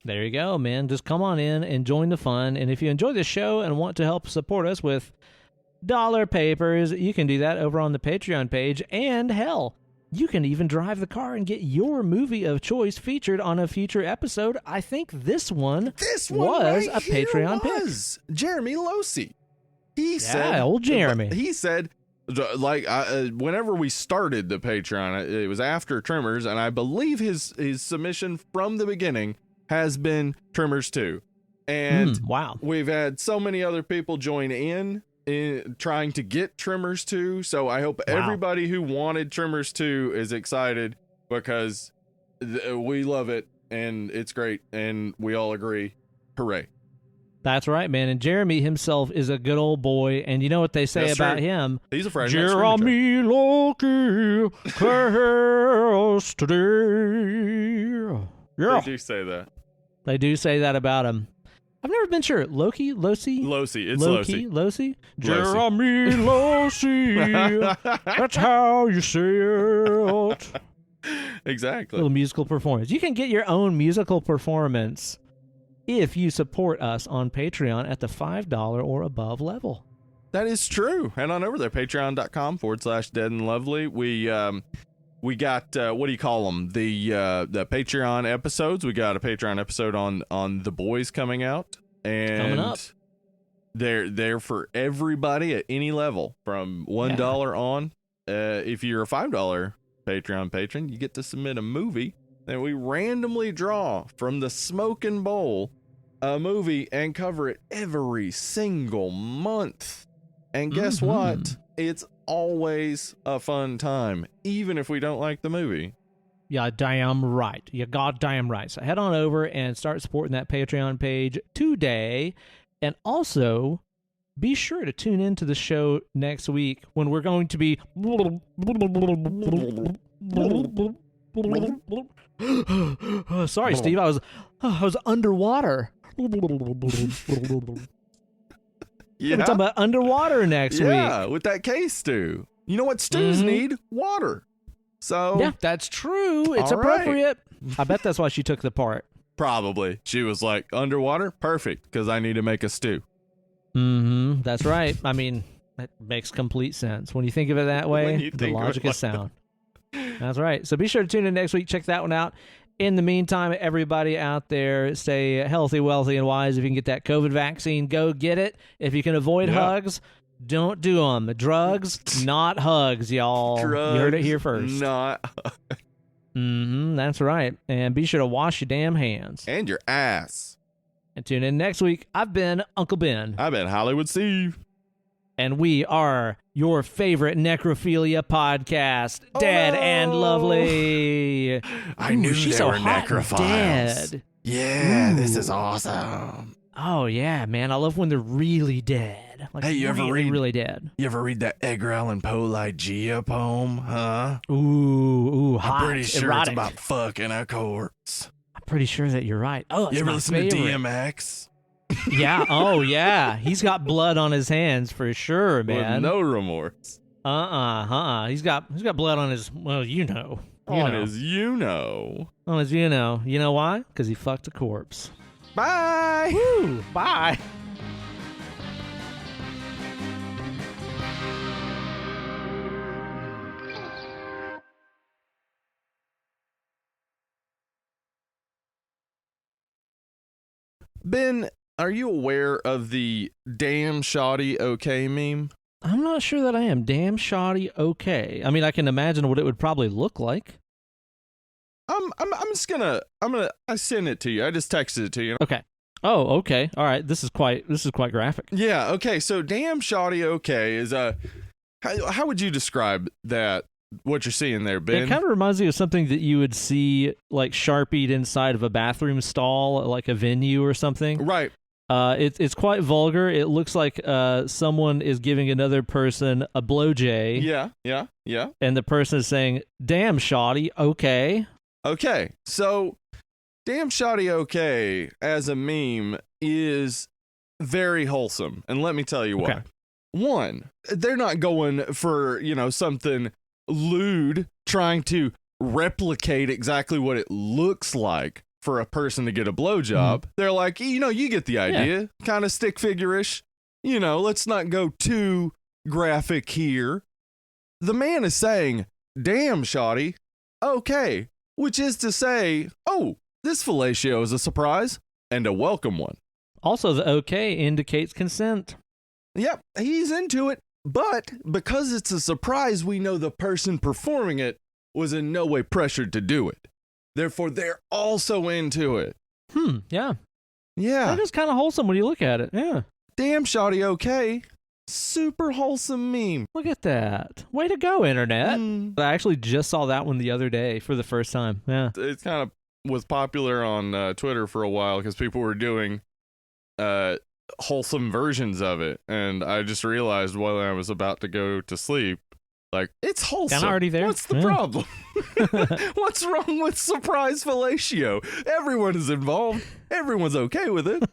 There you go, man. Just come on in and join the fun. And if you enjoy the show and want to help support us with dollar papers, you can do that over on the Patreon page. And hell, you can even drive the car and get your movie of choice featured on a future episode. I think this one was right a Patreon pick. Jeremy Losi. He said, old Jeremy. He said, like, whenever we started the Patreon, it was after Tremors, and I believe his submission from the beginning has been Tremors 2. And wow, we've had so many other people join in trying to get Tremors 2. So I hope everybody who wanted Tremors 2 is excited because we love it and it's great and we all agree. Hooray. That's right, man. And Jeremy himself is a good old boy. And you know what they say about him? He's a friend. Jeremy Loki cares today. Yeah. They do say that. They do say that about him. I've never been sure. Loki? Losi? It's Losi. Losi? Jeremy Losi. That's how you say it. Exactly. Little musical performance. You can get your own musical performance if you support us on Patreon at the $5 or above level. That is true. Head on over there, patreon.com/Dead and Lovely. We got, what do you call them? The Patreon episodes. We got a Patreon episode on The Boys coming out. And coming up. They're for everybody at any level from $1 on. If you're a $5 Patreon patron, you get to submit a movie. Then we randomly draw from the Smoking Bowl a movie and cover it every single month. And guess what? It's always a fun time, even if we don't like the movie. Yeah, damn right. You goddamn right. So head on over and start supporting that Patreon page today. And also, be sure to tune into the show next week when we're going to be... Sorry, Steve. I was underwater. Yeah. We're talking about underwater next week. Yeah, with that case stew. You know what stews need? Water. So yeah, that's true. It's appropriate. Right. I bet that's why she took the part. Probably. She was like, underwater? Perfect, because I need to make a stew. That's right. I mean, that makes complete sense. When you think of it that way, the logic is sound. That's right. So be sure to tune in next week. Check that one out. In the meantime, everybody out there, stay healthy, wealthy, and wise. If you can get that COVID vaccine, go get it. If you can avoid hugs, don't do them. Drugs, not hugs, y'all. Drugs, you heard it here first. Not that's right. And be sure to wash your damn hands. And your ass. And tune in next week. I've been Uncle Ben. I've been Hollywood Steve. And we are your favorite necrophilia podcast, Dead and Lovely. I knew she's they so were hot necrophiles. Dead. Yeah, this is awesome. Oh, yeah, man. I love when they're really dead. Like, hey, you ever read really dead? You ever read that Edgar Allan Poe Ligeia poem, huh? Ooh, hot. I'm pretty sure erotic. it's about fucking a corpse. I'm pretty sure that you're right. Oh, you ever listen to DMX? Yeah. Oh, yeah. He's got blood on his hands for sure, man. With no remorse. He's got blood on his. Well, you know. On his you-know. On his you-know. You know why? Because he fucked a corpse. Bye! Woo! Bye! Ben, are you aware of the damn shoddy okay meme? I'm not sure that I am. Damn shoddy okay. I mean, I can imagine what it would probably look like. I sent it to you. I just texted it to you. Okay. Oh, okay. All right. This is quite graphic. Yeah, okay. So damn shoddy okay is how would you describe that, what you're seeing there, Ben? It kind of reminds me of something that you would see like Sharpied inside of a bathroom stall at like a venue or something. Right. It's quite vulgar. It looks like someone is giving another person a blowjay. Yeah. And the person is saying, "Damn, shoddy, okay." Okay, so damn shoddy okay as a meme is very wholesome, and let me tell you why. Okay. One, they're not going for, something lewd, trying to replicate exactly what it looks like for a person to get a blowjob. They're like, you get the idea. Yeah. Kind of stick figure-ish. Let's not go too graphic here. The man is saying, damn, shoddy, okay. Which is to say, oh, this fellatio is a surprise and a welcome one. Also, the okay indicates consent. Yep, he's into it. But because it's a surprise, we know the person performing it was in no way pressured to do it. Therefore, they're also into it. Yeah. Yeah. That is kind of wholesome when you look at it. Yeah. Damn shoddy okay. Super wholesome meme. Look at that. Way to go, internet. I actually just saw that one the other day for the first time. Yeah. It kind of was popular on Twitter for a while because people were doing wholesome versions of it. And I just realized while I was about to go to sleep, like, it's wholesome. Kinda already there. What's the problem? What's wrong with surprise fellatio? Everyone is involved. Everyone's okay with it.